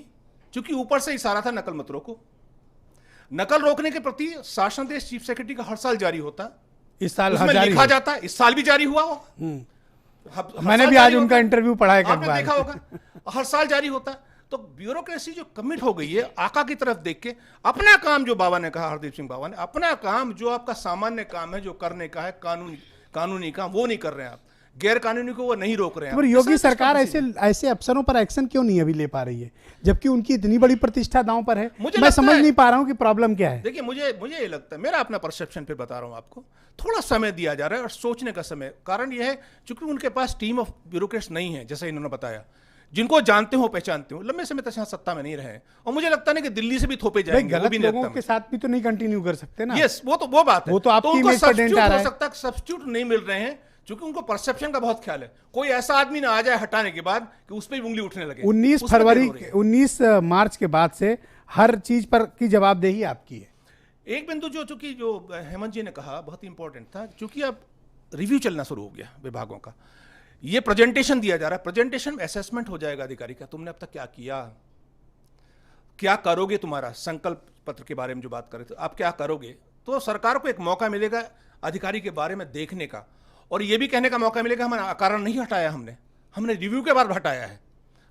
क्योंकि ऊपर से इशारा था नकल मत रोको। नकल रोकने के प्रति शासनादेश चीफ सेक्रेटरी का हर साल जारी होता,
इस साल
उसमें लिखा जाता है, इस साल भी जारी हुआ होगा।
मैंने भी आज उनका इंटरव्यू पढ़ा है,
आपने देखा होगा, हर साल जारी होता। तो ब्यूरोक्रेसी जो कमिट हो गई है आका की तरफ देख के, अपना काम, जो बाबा ने कहा, हरदीप सिंह बाबा ने, अपना काम जो आपका सामान्य काम है, जो करने का है, कानूनी काम, वो नहीं कर रहे हैं आप, गैर कानूनी को वो नहीं रोक रहे हैं।
पर योगी सरकार ऐसे अफसरों पर एक्शन क्यों नहीं अभी ले पा रही है, जबकि उनकी इतनी बड़ी प्रतिष्ठा दांव पर है? मैं समझ नहीं पा रहा हूं कि प्रॉब्लम क्या है।
देखिए, मुझे ये लगता है, मेरा अपना परसेप्शन पे बता रहा हूं आपको, थोड़ा समय दिया जा रहा है और सोचने का समय। कारण यह है क्योंकि उनके पास टीम ऑफ ब्यूरोक्रेट्स नहीं है, जैसा इन्होंने बताया, जिनको जानते हो, पहचानते हो, लंबे समय तक यहाँ सत्ता में नहीं रहे, और मुझे लगता नहीं कि दिल्ली से भी थोपे जाएंगे।
गलत लोगों के साथ भी तो नहीं कंटिन्यू कर सकते ना।
यस, वो बात है,
वो तो आपकी इमेज पर डेंट आ रहा है।
हो सकता है सब्स्टिट्यूट नहीं मिल रहे हैं, क्योंकि उनको परसेप्शन का बहुत ख्याल है। कोई ऐसा आदमी ना आ जाए हटाने के बाद कि उस पर उंगली उठने लगे।
19 मार्च के बाद से हर चीज पर की जवाबदेही आपकी है।
एक बिंदु चूंकि जो हेमंत जी ने कहा बहुत इंपॉर्टेंट था, क्योंकि अब रिव्यू चलना शुरू हो गया विभागों का, ये प्रेजेंटेशन दिया जा रहा है, प्रेजेंटेशन में असेसमेंट हो जाएगा अधिकारी का, तुमने अब तक क्या किया, क्या करोगे, तुम्हारा संकल्प पत्र के बारे में जो बात कर रहे थे, आप क्या करोगे। तो सरकार को एक मौका मिलेगा अधिकारी के बारे में देखने का, और यह भी कहने का मौका मिलेगा हमने कारण नहीं हटाया, हमने रिव्यू के बाद हटाया है,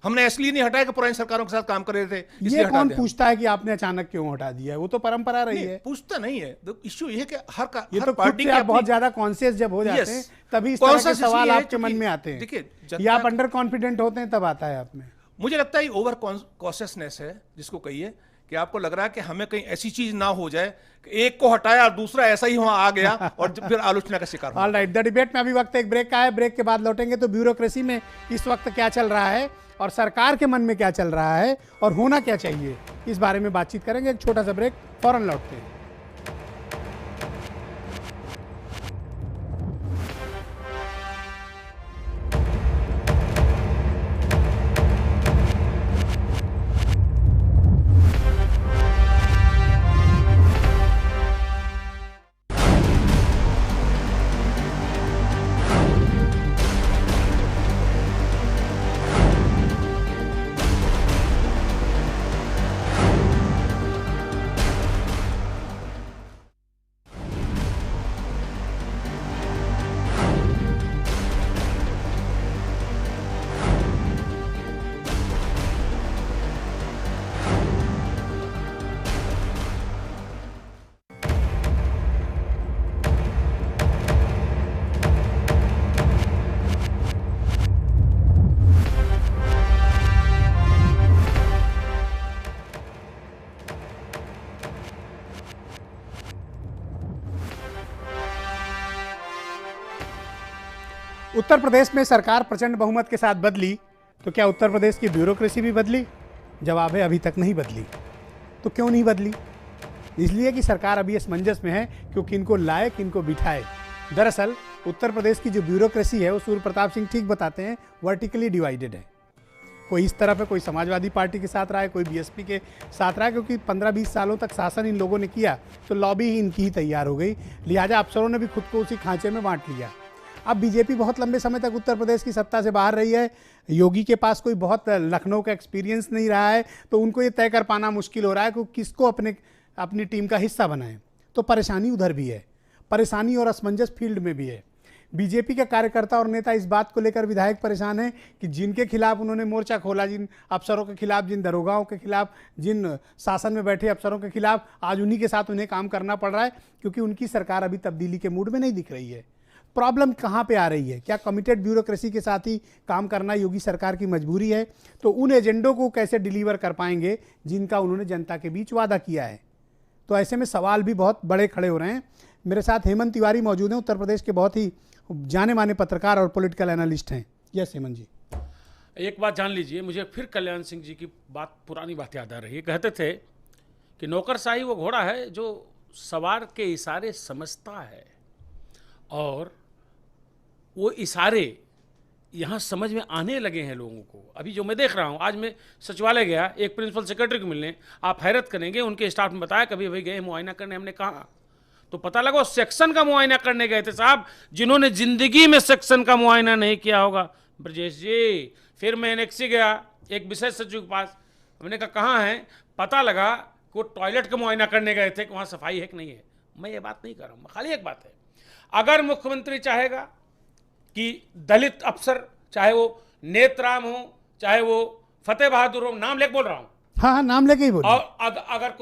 हमने इसलिए नहीं हटाया कि पुरानी सरकारों के साथ काम कर रहे थे।
ये कौन पूछता है कि आपने अचानक क्यों हटा दिया है? वो तो परंपरा रही है।
पूछता नहीं है, इश्यू ये है कि हर
पार्टी के बहुत ज्यादा कॉन्शियस जब हो जाते हैं तभी इस तरह के सवाल आपके मन में आते हैं।
देखिए,
या आप अंडर कॉन्फिडेंट होते हैं तब आता है आप में।
मुझे लगता है ओवर कॉन्शियसनेस है जिसको कहिए, कि आपको लग रहा है कि हमें कहीं ऐसी चीज ना हो जाए कि एक को हटाया दूसरा ऐसा ही वहां आ गया और फिर आलोचना का शिकार हो।
ऑल राइट, द डिबेट में अभी वक्त एक ब्रेक का है। ब्रेक के बाद लौटेंगे तो ब्यूरोक्रेसी में इस वक्त क्या चल रहा है और सरकार के मन में क्या चल रहा है और होना क्या चाहिए, इस बारे में बातचीत करेंगे। एक छोटा सा ब्रेक, फौरन लौटते हैं। उत्तर प्रदेश में सरकार प्रचंड बहुमत के साथ बदली तो क्या उत्तर प्रदेश की ब्यूरोक्रेसी भी बदली? जवाब है अभी तक नहीं बदली। तो क्यों नहीं बदली? इसलिए कि सरकार अभी असमंजस में है क्योंकि इनको लाए किनको बिठाए। दरअसल उत्तर प्रदेश की जो ब्यूरोक्रेसी है वो सूर्य प्रताप सिंह ठीक बताते हैं, वर्टिकली डिवाइडेड है। कोई इस तरफ है, कोई समाजवादी पार्टी के साथ रहा है, कोई बीएसपी के साथ रहा है, क्योंकि 15-20 सालों तक शासन इन लोगों ने किया तो लॉबी ही इनकी ही तैयार हो गई। लिहाजा अफसरों ने भी खुद को उसी खांचे में बांट लिया। अब बीजेपी बहुत लंबे समय तक उत्तर प्रदेश की सत्ता से बाहर रही है, योगी के पास कोई बहुत लखनऊ का एक्सपीरियंस नहीं रहा है, तो उनको ये तय कर पाना मुश्किल हो रहा है कि किसको अपनी टीम का हिस्सा बनाएं। तो परेशानी उधर भी है, परेशानी और असमंजस फील्ड में भी है। बीजेपी के कार्यकर्ता और नेता इस बात को लेकर विधायक परेशान हैं कि जिनके खिलाफ उन्होंने मोर्चा खोला, जिन अफसरों के खिलाफ, जिन दरोगाओं के खिलाफ, जिन शासन में बैठे अफसरों के खिलाफ, आज उन्हीं के साथ उन्हें काम करना पड़ रहा है क्योंकि उनकी सरकार अभी तब्दीली के मूड में नहीं दिख रही है। प्रॉब्लम कहाँ पे आ रही है? क्या कमिटेड ब्यूरोक्रेसी के साथ ही काम करना योगी सरकार की मजबूरी है? तो उन एजेंडों को कैसे डिलीवर कर पाएंगे जिनका उन्होंने जनता के बीच वादा किया है? तो ऐसे में सवाल भी बहुत बड़े खड़े हो रहे हैं। मेरे साथ हेमंत तिवारी मौजूद हैं, उत्तर प्रदेश के बहुत ही जाने माने पत्रकार और पॉलिटिकल एनालिस्ट हैं। यस हेमंत जी।
एक बात जान लीजिए, मुझे फिर कल्याण सिंह जी की बात, पुरानी बात याद आ रही है। कहते थे कि नौकरशाही वो घोड़ा है जो सवार के इशारे समझता है, और वो इशारे यहाँ समझ में आने लगे हैं लोगों को। अभी जो मैं देख रहा हूँ, आज मैं सचिवालय गया एक प्रिंसिपल सेक्रेटरी को मिलने, आप हैरत करेंगे, उनके स्टाफ ने बताया कभी भाई गए मुआयना करने, हमने कहा तो पता लगा सेक्शन का मुआयना करने गए थे साहब, जिन्होंने जिंदगी में सेक्शन का मुआयना नहीं किया होगा। ब्रजेश जी, फिर मैं एनेक्सी गया एक विशेष सचिव के पास, हमने कहा कहाँ है, पता लगा कि वो टॉयलेट का मुआयना करने गए थे कि वहाँ सफाई है कि नहीं है। मैं ये बात नहीं कर रहा हूँ, खाली एक बात है, अगर मुख्यमंत्री चाहेगा कि दलित अफसर, चाहे वो नेतराम हो, चाहे वो फतेह बहादुर हो, नाम लेके बोल रहा हूँ,
हाँ नाम लेके ही बोल,
और अगर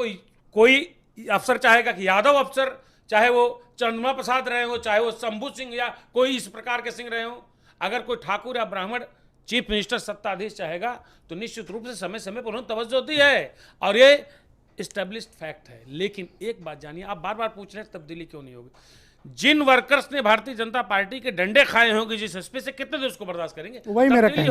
कोई अफसर चाहेगा कि यादव अफसर, चाहे वो चंद्रमा प्रसाद रहे हो, चाहे वो शंभू सिंह या कोई इस प्रकार के सिंह रहे हो, अगर कोई ठाकुर या ब्राह्मण चीफ मिनिस्टर सत्ताधीश चाहेगा तो निश्चित रूप से समय समय पर उन्हें तवज्जो होती है, और ये इस्टेब्लिश्ड फैक्ट है। लेकिन एक बात जानिए, आप बार बार पूछ रहे हैं तब्दीली क्यों नहीं होगी। जिन वर्कर्स ने भारतीय जनता पार्टी के डंडे खाए होंगे जिस एसपी से, कितने देर उसको बर्दाश्त करेंगे?
वही मेरा
तब्दीली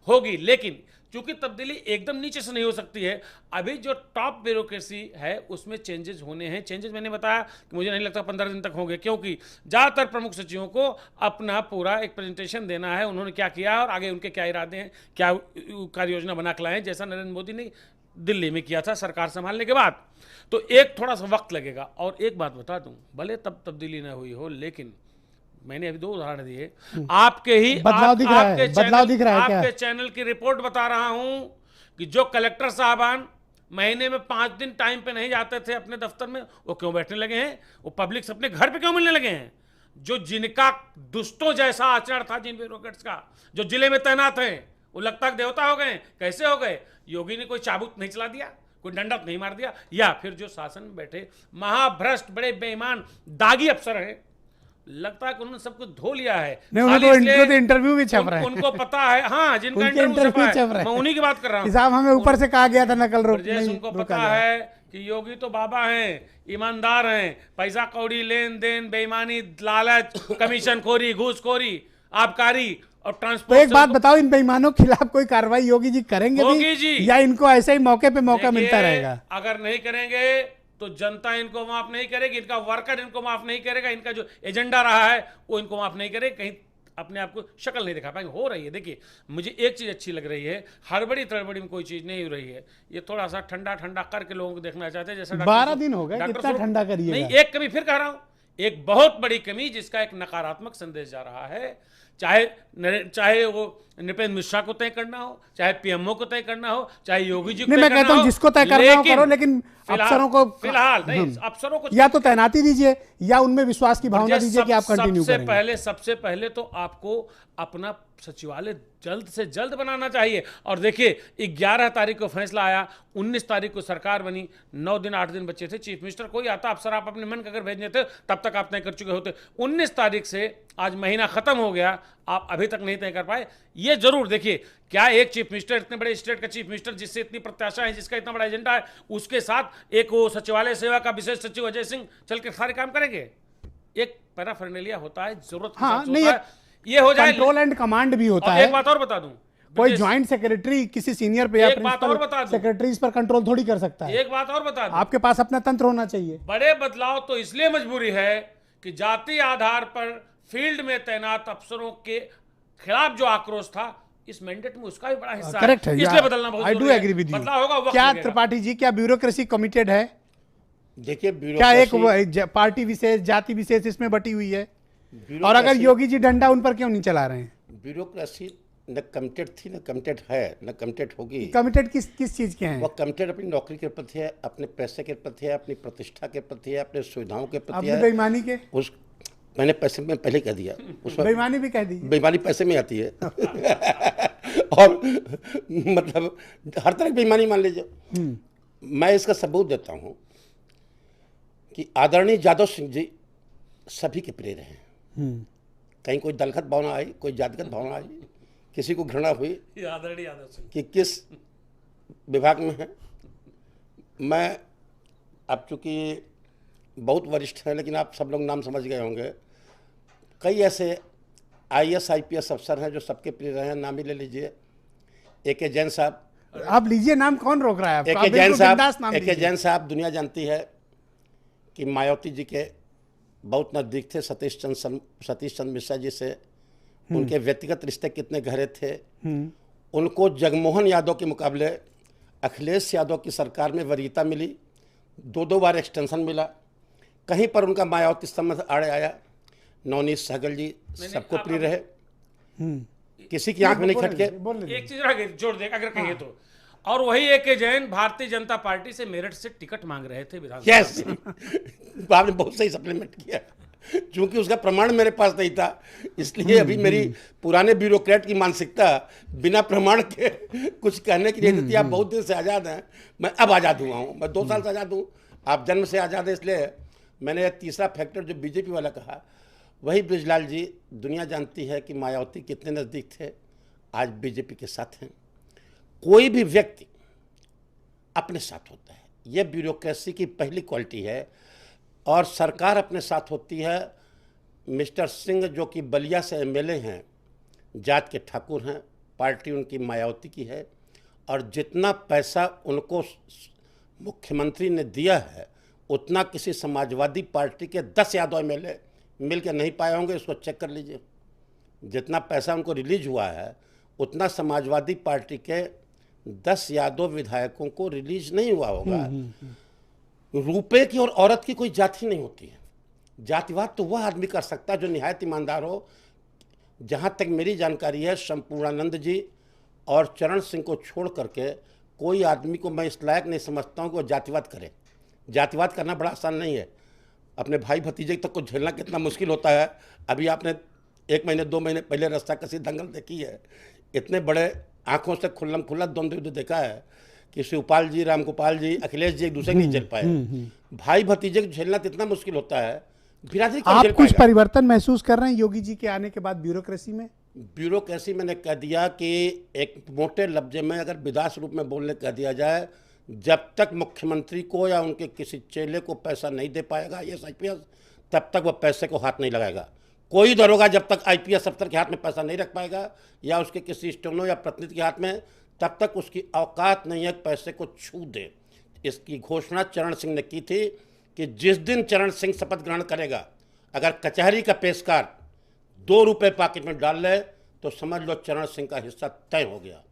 होगी, लेकिन चूंकि तब्दीली एकदम नीचे से नहीं हो सकती है, अभी जो टॉप ब्यूरोक्रेसी है उसमें चेंजेस होने हैं। चेंजेस मैंने बताया कि मुझे नहीं लगता 15 दिन तक होंगे, क्योंकि ज़्यादातर प्रमुख सचिवों को अपना पूरा एक प्रेजेंटेशन देना है, उन्होंने क्या किया और आगे उनके क्या इरादे हैं, क्या कार्य योजना बना के लाए, जैसा नरेंद्र मोदी ने दिल्ली में किया था सरकार संभालने के बाद। तो एक थोड़ा सा वक्त लगेगा। और एक बात बता दूं, भले तब तब्दीली न हुई हो, लेकिन मैंने अभी 2 उदाहरण दिए, आपके ही
बदलाव दिख रहा है,
आपके चैनल की रिपोर्ट बता रहा हूं कि जो कलेक्टर साहबान महीने में 5 दिन टाइम पे नहीं जाते थे अपने दफ्तर में, वो क्यों बैठने लगे हैं? वो पब्लिक से अपने घर पे क्यों मिलने लगे हैं? जो जिनका दुष्टों जैसा आचरण था, जिन ब्यूरोक्रेट्स का, जो जिले में तैनात हैं, वो लगता देवता हो गए। कैसे हो गए? योगी ने कोई चाबुक नहीं चला दिया, कोई डंडा नहीं मार दिया, या फिर जो शासन में बैठे महाभ्रष्ट, बड़े बेईमान, दागी अफसर हैं, लगता है कि उन्होंने सब कुछ धो लिया है।
नहीं,
खाली
उनको
इसलिए
तो इंटरव्यू भी छप रहा है।
उनको पता है, हाँ, जिनका
उनके
इंटरव्यू
इंटरव्यू
छपा
छप
है,
रहा
मैं
है
उन्हीं की बात कर रहा हूँ।
साहब हमें ऊपर से कहा गया था नकल रोक
ब्रजेश,
नहीं
उनको
रोका
पता
जाए।
है कि योगी तो बाबा हैं, ईमानदार हैं, पैसा कौड़ी, लेन देन, बेईमानी, लालच, कमीशन खोरी, घूसखोरी, आबकारी और
तो
ट्रांसपोर्ट।
एक बात बताओ, इन बेईमानों के खिलाफ कोई कार्रवाई योगी जी करेंगे
योगी
भी
जी।
या इनको ऐसे ही मौके पे मौका
देखिए,
मिलता रहेगा?
अगर नहीं करेंगे तो जनता इनको माफ नहीं करेगी, इनका वर्कर इनको माफ नहीं करेगा, इनका जो एजेंडा रहा है वो इनको माफ नहीं करेगा, कहीं अपने आप को शक्ल नहीं दिखा पाएंगे। हो रही है, देखिए मुझे एक चीज अच्छी लग रही है, हड़बड़ी तड़बड़ी में कोई चीज नहीं हो रही है, ये थोड़ा सा ठंडा ठंडा करके लोगों को देखना चाहते हैं। जैसे
12 दिन हो गए, कितना ठंडा करिएगा?
नहीं, एक कमी फिर कह रहा हूं, एक बहुत बड़ी कमी जिसका एक नकारात्मक संदेश जा रहा है, चाहे वो नृपेंद्र मिश्रा को तय करना हो, चाहे पीएमओ को तय करना हो, चाहे योगी जी को
नहीं, मैं कहता हूं जिसको तय करना हो करो, लेकिन अफसरों को
फिलहाल नहीं, अफसरों को
या तो तैनाती दीजिए या उनमें विश्वास की भावना दीजिए कि आप कंटिन्यू करेंगे।
सबसे पहले तो आपको अपना सचिवालय जल्द से जल्द बनाना चाहिए। और देखिए 11 तारीख को फैसला आया, 19 तारीख को सरकार बनी, 9 दिन 8 दिन बचे थे, चीफ मिनिस्टर कोई आता, अफसर आप अपने मन का अगर भेजने थे तब तक आप तय कर चुके होते। 19 तारीख से आज महीना खत्म हो गया, आप अभी तक नहीं तय कर पाए। ये जरूर देखिए, क्या एक चीफ मिनिस्टर, इतने बड़े स्टेट का चीफ मिनिस्टर जिससे इतनी प्रत्याशा है, जिसका इतना बड़ा एजेंडा है, उसके साथ एक वो सचिवालय सेवा का विशेष सचिव अजय सिंह चल के सारे काम करेंगे? एक पैराफर्नेलिया होता है, जरूरत
हाँ, नहीं,
ये हो जाए।
कंट्रोल एंड कमांड भी होता है।
एक बात और बता दूं,
कोई ज्वाइंट सेक्रेटरी किसी सीनियर पे या
एक बात और बता दूं,
सेक्रेटरीज पर कंट्रोल थोड़ी कर सकता है।
एक बात और बता दूं,
आपके पास अपना तंत्र होना चाहिए।
बड़े बदलाव तो इसलिए मजबूरी है कि जाति आधार पर फील्ड में तैनात अफसरों के खिलाफ जो आक्रोश था, इस मैंडेट में उसका भी बड़ा हिस्सा
करेक्ट है,
इसलिए बदलना बहुत
आई डू
जरूरी है।
Agree with you.
बदलाव होगा, वक्त
क्या
लगेगा।
त्रिपाठी जी, क्या ब्यूरोक्रेसी कमिटेड है?
देखिए,
क्या एक पार्टी विशेष, जाति विशेष इसमें बटी हुई है? और अगर योगी जी डंडा उन पर क्यों नहीं चला रहे हैं?
ब्यूरोक्रेसी न कमिटेड थी, न कमिटेड है, न कमिटेड होगी।
कमिटेड किस चीज के हैं?
वो कमिटेड अपनी नौकरी के प्रति है, अपने पैसे के प्रति है, अपनी प्रतिष्ठा के प्रति है, अपने सुविधाओं के प्रति
अपनी
है।
बेईमानी के?
उस मैंने पैसे में पहले कह दिया, उसमें
बेईमानी भी कह दी।
बेईमानी पैसे में आती है और मतलब हर तरह की बेईमानी मान लीजिए। मैं इसका सबूत देता हूं कि आदरणीय यादव सिंह जी सभी के प्रिय रहे। कहीं कोई दलगत भावना आई, कोई जातिगत भावना आई, किसी को घृणा हुई कि किस विभाग में है। मैं, अब चूंकि बहुत वरिष्ठ हैं लेकिन आप सब लोग नाम समझ गए होंगे, कई ऐसे IAS IPS अफसर हैं जो सबके प्रिय रहे हैं। नाम ही ले लीजिए, AK जैन साहब।
आप लीजिए नाम, कौन रोक रहा है आपको?
AK जैन साहब दुनिया जानती है कि मायावती जी के बहुत नज़दीक थे। सतीश चंद्र मिश्रा जी से उनके व्यक्तिगत रिश्ते कितने गहरे थे। उनको जगमोहन यादव के मुकाबले अखिलेश यादव की सरकार में वरीयता मिली, 2 बार एक्सटेंशन मिला। कहीं पर उनका मायावती संबंध आड़े आया। नवनीत सहगल जी सबको प्रिय रहे, किसी की आंख में नहीं खटके।
एक चीज जोड़ दे अगर कहिए तो, और वही AK जैन भारतीय जनता पार्टी से मेरठ से टिकट मांग रहे थे विधानसभा।
यस, आपने बहुत सही सप्लीमेंट किया। चूंकि उसका प्रमाण मेरे पास नहीं था, इसलिए अभी मेरी पुराने ब्यूरोक्रेट की मानसिकता बिना प्रमाण के कुछ कहने की नहीं देती। आप बहुत दिन से आज़ाद हैं, मैं अब आज़ाद हुआ हूँ। मैं 2 साल से आज़ाद हूँ, आप जन्म से आज़ाद है। इसलिए मैंने यह तीसरा फैक्टर जो बीजेपी वाला कहा, वही ब्रिजलाल जी, दुनिया जानती है कि मायावती कितने नज़दीक थे, आज बीजेपी के साथ हैं। कोई भी व्यक्ति अपने साथ होता है, यह ब्यूरोक्रेसी की पहली क्वालिटी है। और सरकार अपने साथ होती है। मिस्टर सिंह जो कि बलिया से MLA हैं, जात के ठाकुर हैं, पार्टी उनकी मायावती की है, और जितना पैसा उनको मुख्यमंत्री ने दिया है उतना किसी समाजवादी पार्टी के 10 यादव MLA मिल के नहीं पाए होंगे। इसको चेक कर लीजिए। जितना पैसा उनको रिलीज हुआ है उतना समाजवादी पार्टी के 10 यादव विधायकों को रिलीज नहीं हुआ होगा। रुपए की और औरत की कोई जाति नहीं होती है। जातिवाद तो वह आदमी कर सकता है जो निहायत ईमानदार हो। जहाँ तक मेरी जानकारी है, संपूर्णानंद जी और चरण सिंह को छोड़ करके कोई आदमी को मैं इस लायक नहीं समझता हूँ कि वह जातिवाद करे। जातिवाद करना बड़ा आसान नहीं है। अपने भाई भतीजे तक को झेलना कितना मुश्किल होता है। अभी आपने 1 महीने 2 महीने पहले रास्ता कसी दंगल देखी है। इतने बड़े आंखों से खुल्लम खुल्ला द्वंद्व युद्ध देखा है कि शिवपाल जी, रामगोपाल जी, अखिलेश जी एक दूसरे को नहीं झेल पाए। भाई भतीजे को झेलना तो इतना मुश्किल होता है बिरादरी कौन
आप
झेल
कुछ
पाएगा?
परिवर्तन महसूस कर रहे हैं योगी जी के आने के बाद ब्यूरोक्रेसी में?
ब्यूरोक्रेसी मैंने कह दिया कि एक मोटे लफ्जे में अगर विदास रूप में बोलने कह दिया जाए, जब तक मुख्यमंत्री को या उनके किसी चेले को पैसा नहीं दे पाएगा ये IPS, तब तक वह पैसे को हाथ नहीं लगाएगा। कोई दरोगा जब तक IPS अफसर के हाथ में पैसा नहीं रख पाएगा या उसके किसी स्टोनो या प्रतिनिधि के हाथ में, तब तक उसकी औकात नहीं है पैसे को छू दे। इसकी घोषणा चरण सिंह ने की थी कि जिस दिन चरण सिंह शपथ ग्रहण करेगा, अगर कचहरी का पेशकार 2 रुपये पॉकेट में डाल ले तो समझ लो चरण सिंह का हिस्सा तय हो गया।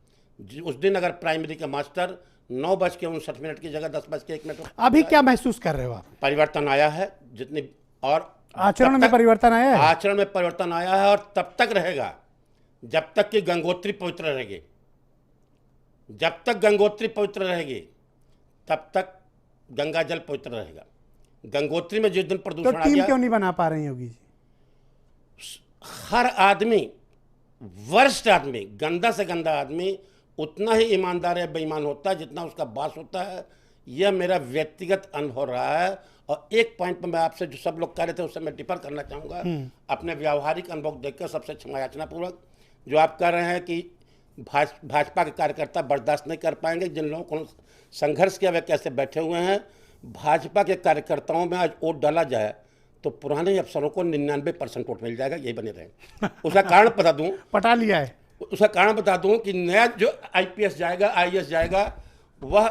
उस दिन अगर प्राइमरी का मास्टर 9:59 की जगह 10:01
अभी क्या महसूस कर रहे हो आप?
परिवर्तन आया है जितनी, और
आचरण में परिवर्तन आया है?
आचरण में परिवर्तन आया है और तब तक रहेगा जब तक कि गंगोत्री पवित्र रहेगी। जब तक गंगोत्री पवित्र रहेगी तब तक गंगा जल पवित्र रहेगा। गंगोत्री में जिस दिन
तो
प्रदूषण आ
टीम
गया,
क्यों नहीं बना पा रहे हैं योगी जी?
हर आदमी, वर्स्ट आदमी, गंदा से गंदा आदमी उतना ही ईमानदार या बेईमान होता है जितना उसका बास होता है। यह मेरा व्यक्तिगत अनुभव रहा है। और एक पॉइंट पर मैं आपसे, जो सब लोग कह रहे थे उससे मैं डिफर करना चाहूँगा, अपने व्यावहारिक अनुभव देखकर सबसे क्षमा याचना पूर्वक। जो आप कह रहे हैं कि भाजपा के कार्यकर्ता बर्दाश्त नहीं कर पाएंगे, जिन लोगों को संघर्ष किया वे कैसे बैठे हुए हैं, भाजपा के कार्यकर्ताओं में आज वोट डाला जाए तो पुराने अफसरों को 99% वोट मिल जाएगा, यही बने रहे। उसका कारण बता दूं,
पटा लिया है।
उसका कारण बता दूं कि नया जो IPS जाएगा, IAS जाएगा, वह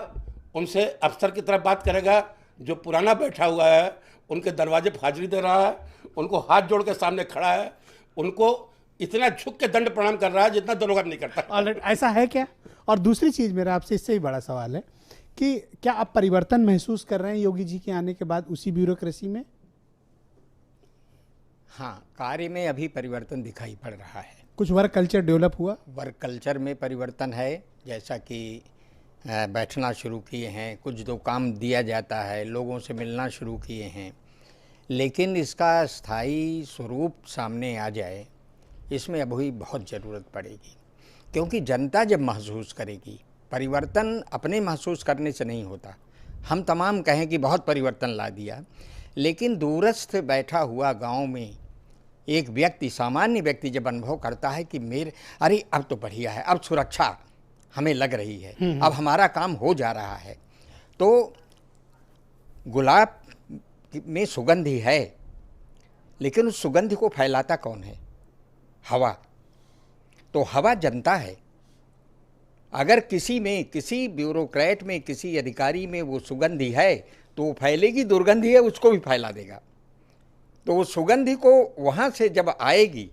उनसे अफसर की तरफ बात करेगा। जो पुराना बैठा हुआ है उनके दरवाजे पर हाजिरी दे रहा है, उनको हाथ जोड़ के सामने खड़ा है, उनको इतना झुक के दंड प्रणाम कर रहा है जितना दरोगा नहीं करता।
ऑलरेडी ऐसा है क्या? और दूसरी चीज मेरा आपसे इससे ही बड़ा सवाल है कि क्या आप परिवर्तन महसूस कर रहे हैं योगी जी के आने के बाद उसी ब्यूरोक्रेसी में?
हाँ, कार्य में अभी परिवर्तन दिखाई पड़ रहा है।
कुछ वर्क कल्चर डेवलप हुआ?
वर्क कल्चर में परिवर्तन है, जैसा कि बैठना शुरू किए हैं, कुछ जो काम दिया जाता है, लोगों से मिलना शुरू किए हैं, लेकिन इसका स्थायी स्वरूप सामने आ जाए, इसमें अभी बहुत ज़रूरत पड़ेगी। क्योंकि जनता जब महसूस करेगी, परिवर्तन अपने महसूस करने से नहीं होता। हम तमाम कहें कि बहुत परिवर्तन ला दिया, लेकिन दूरस्थ बैठा हुआ गांव में एक व्यक्ति, सामान्य व्यक्ति जब अनुभव करता है कि अरे अब तो बढ़िया है, अब सुरक्षा हमें लग रही है, अब हमारा काम हो जा रहा है, तो गुलाब में सुगंध है, लेकिन उस सुगंध को फैलाता कौन है? हवा। तो हवा जनता है। अगर किसी में, किसी ब्यूरोक्रेट में, किसी अधिकारी में वो सुगंधी है तो वो फैलेगी, दुर्गंधी है उसको भी फैला देगा। तो वो सुगंधी को वहाँ से जब आएगी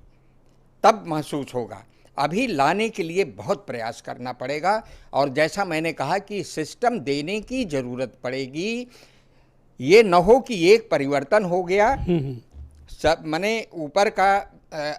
तब महसूस होगा। अभी लाने के लिए बहुत प्रयास करना पड़ेगा, और जैसा मैंने कहा कि सिस्टम देने की ज़रूरत पड़ेगी। ये न हो कि एक परिवर्तन हो गया, सब माने ऊपर का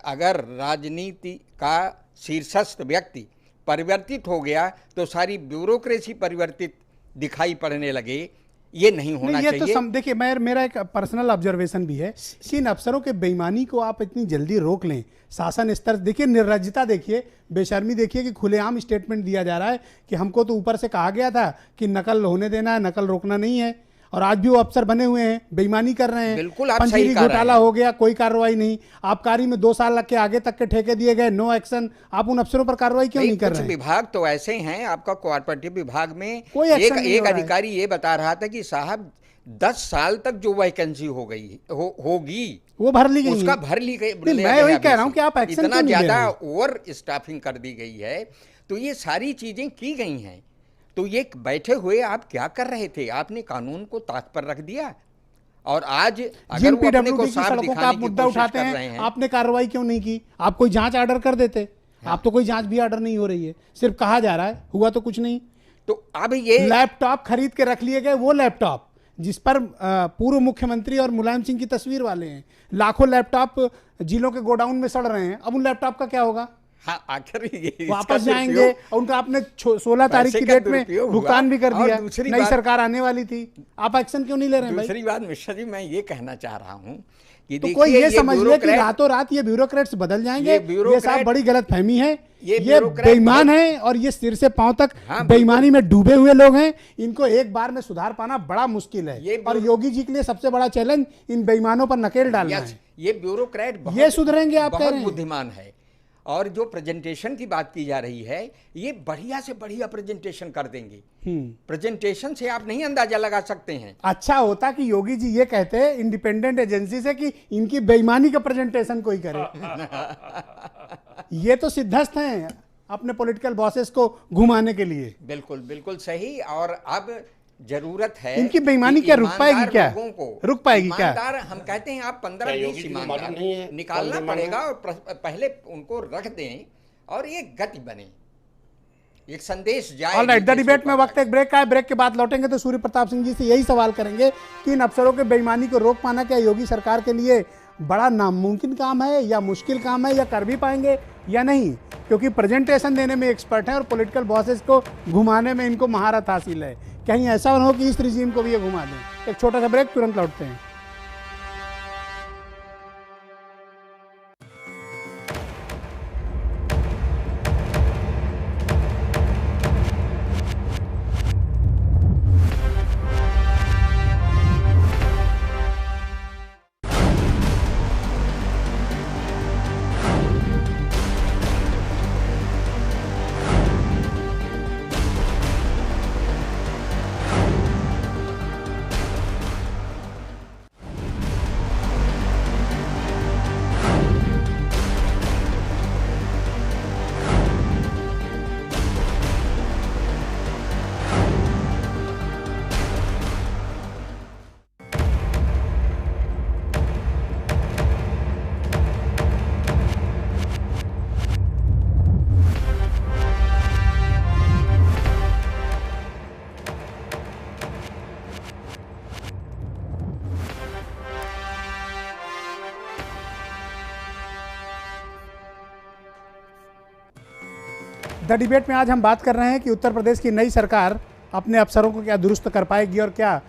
अगर राजनीति का शीर्षस्थ व्यक्ति परिवर्तित हो गया तो सारी ब्यूरोक्रेसी परिवर्तित दिखाई पड़ने लगे। ये नहीं होना
ये
चाहिए।
तो देखिए, मेरा एक पर्सनल ऑब्जर्वेशन भी है कि इन अफसरों के बेईमानी को आप इतनी जल्दी रोक लें। शासन स्तर देखिए, निर्लज्जता देखिए, बेशर्मी देखिए कि खुलेआम स्टेटमेंट दिया जा रहा है कि हमको तो ऊपर से कहा गया था कि नकल होने देना है, नकल रोकना नहीं है, और आज भी वो अफसर बने हुए हैं, बेईमानी कर रहे हैं।
बिल्कुल आप सही कह रहे
घोटाला हो गया, कोई कार्रवाई नहीं। आबकारी में 2 साल लग के आगे तक के ठेके दिए गए, नो एक्शन। आप उन अफसरों पर कार्रवाई क्यों नहीं कर रहे हैं?
विभाग तो ऐसे हैं, आपका कोऑपरेटिव विभाग में
कोई एक्शन नहीं हो रहा है।
अधिकारी ये बता रहा था कि साहब 10 साल तक जो वैकेंसी होगी
वो भर ली गई,
उसका भर ली गई।
मैं वही कह रहा हूं कि आप एक्शन
इतना
क्यों नहीं ले
ज्यादा
रहे?
ओवर स्टाफिंग कर दी गई है, तो ये सारी चीजें की गई हैं। तो ये बैठे हुए आप क्या कर रहे थे? आपने कानून को ताक पर रख दिया, और आज अगर वो अपने को साफ
सड़कों का आप मुद्दा उठाते हैं, आपने कार्रवाई क्यों नहीं की? आप कोई जांच ऑर्डर कर देते। आप तो कोई जांच भी ऑर्डर नहीं हो रही है, सिर्फ कहा जा रहा है, हुआ तो कुछ नहीं।
तो अब ये
लैपटॉप खरीद के रख लिए गए, वो लैपटॉप जिस पर पूर्व मुख्यमंत्री और मुलायम सिंह की तस्वीर वाले हैं, लाखों लैपटॉप जिलों के गोडाउन में सड़ रहे हैं। अब उन लैपटॉप का क्या होगा?
हाँ, आखिर ये
वापस जाएंगे, और उनका आपने 16 तारीख की डेट में भुगतान भी कर दिया। नई सरकार आने वाली थी, आप एक्शन क्यों नहीं ले रहे हैं?
दूसरी बात मिश्रा जी, मैं ये कहना चाह रहा हूँ कि
तो कोई ये समझ ले कि
ब्यूरोक्रेट-
रातों रात ये ब्यूरोक्रेट्स बदल जाएंगे,
ये
ये
ब्यूरोक्रेट-
साहब बड़ी गलत फहमी है।
ये
ये
ब्यूरोक्रेट
बेईमान
बहुत-
है और ये सिर से पांव तक
हाँ,
बेईमानी में डूबे हुए लोग हैं। इनको एक बार में सुधार पाना बड़ा मुश्किल
ये
है, और
ब्यूरो-
योगी जी के लिए सबसे बड़ा चैलेंज इन बेईमानों पर नकेल डालना
यस,
है।
ये ब्यूरोक्रेट बहुत,
ये सुधरेंगे आप कह
बहुत
रहे हैं?
बुद्धिमान है। और जो प्रेजेंटेशन की बात की जा रही है, ये बढ़िया से बढ़िया प्रेजेंटेशन कर देंगे। प्रेजेंटेशन से आप नहीं अंदाजा लगा सकते हैं।
अच्छा होता कि योगी जी ये कहते हैं इंडिपेंडेंट एजेंसी से कि इनकी बेईमानी का प्रेजेंटेशन कोई करे। ये तो सिद्धस्त हैं अपने पॉलिटिकल बॉसेस को घुमाने के लिए।
बिल्कुल बिल्कुल सही। और अब जरूरत है
इनकी बेईमानी
कि
क्या रुक पाएगी
ईमानदार
क्या?
लोगों को,
रुक पाएगी क्या?
ईमानदार हम कहते हैं आप 15-20
योगी जी को मालूम
ईमानदार
नहीं है
निकालना
कौन
पड़ेगा, और पहले उनको रख दें और ये गति बने, एक संदेश जाए।
ऑल राइट, द
नीचे से
डिबेट में
ऊपर
वक्त एक ब्रेक का है। ब्रेक के बाद लौटेंगे तो सूर्य प्रताप सिंह जी से यही सवाल करेंगे कि इन अफसरों के बेईमानी को रोक पाना क्या योगी सरकार के लिए बड़ा नामुमकिन काम है, या मुश्किल काम है, या कर भी पाएंगे या नहीं, क्योंकि प्रेजेंटेशन देने में एक्सपर्ट हैं और पॉलिटिकल बॉसेस को घुमाने में इनको महारत हासिल है। कहीं ऐसा ना हो कि इस रिजीम को भी ये घुमा दें। एक छोटा सा ब्रेक, तुरंत लौटते हैं। द डिबेट में आज हम बात कर रहे हैं कि उत्तर प्रदेश की नई सरकार अपने अफसरों को क्या दुरुस्त कर पाएगी, और क्या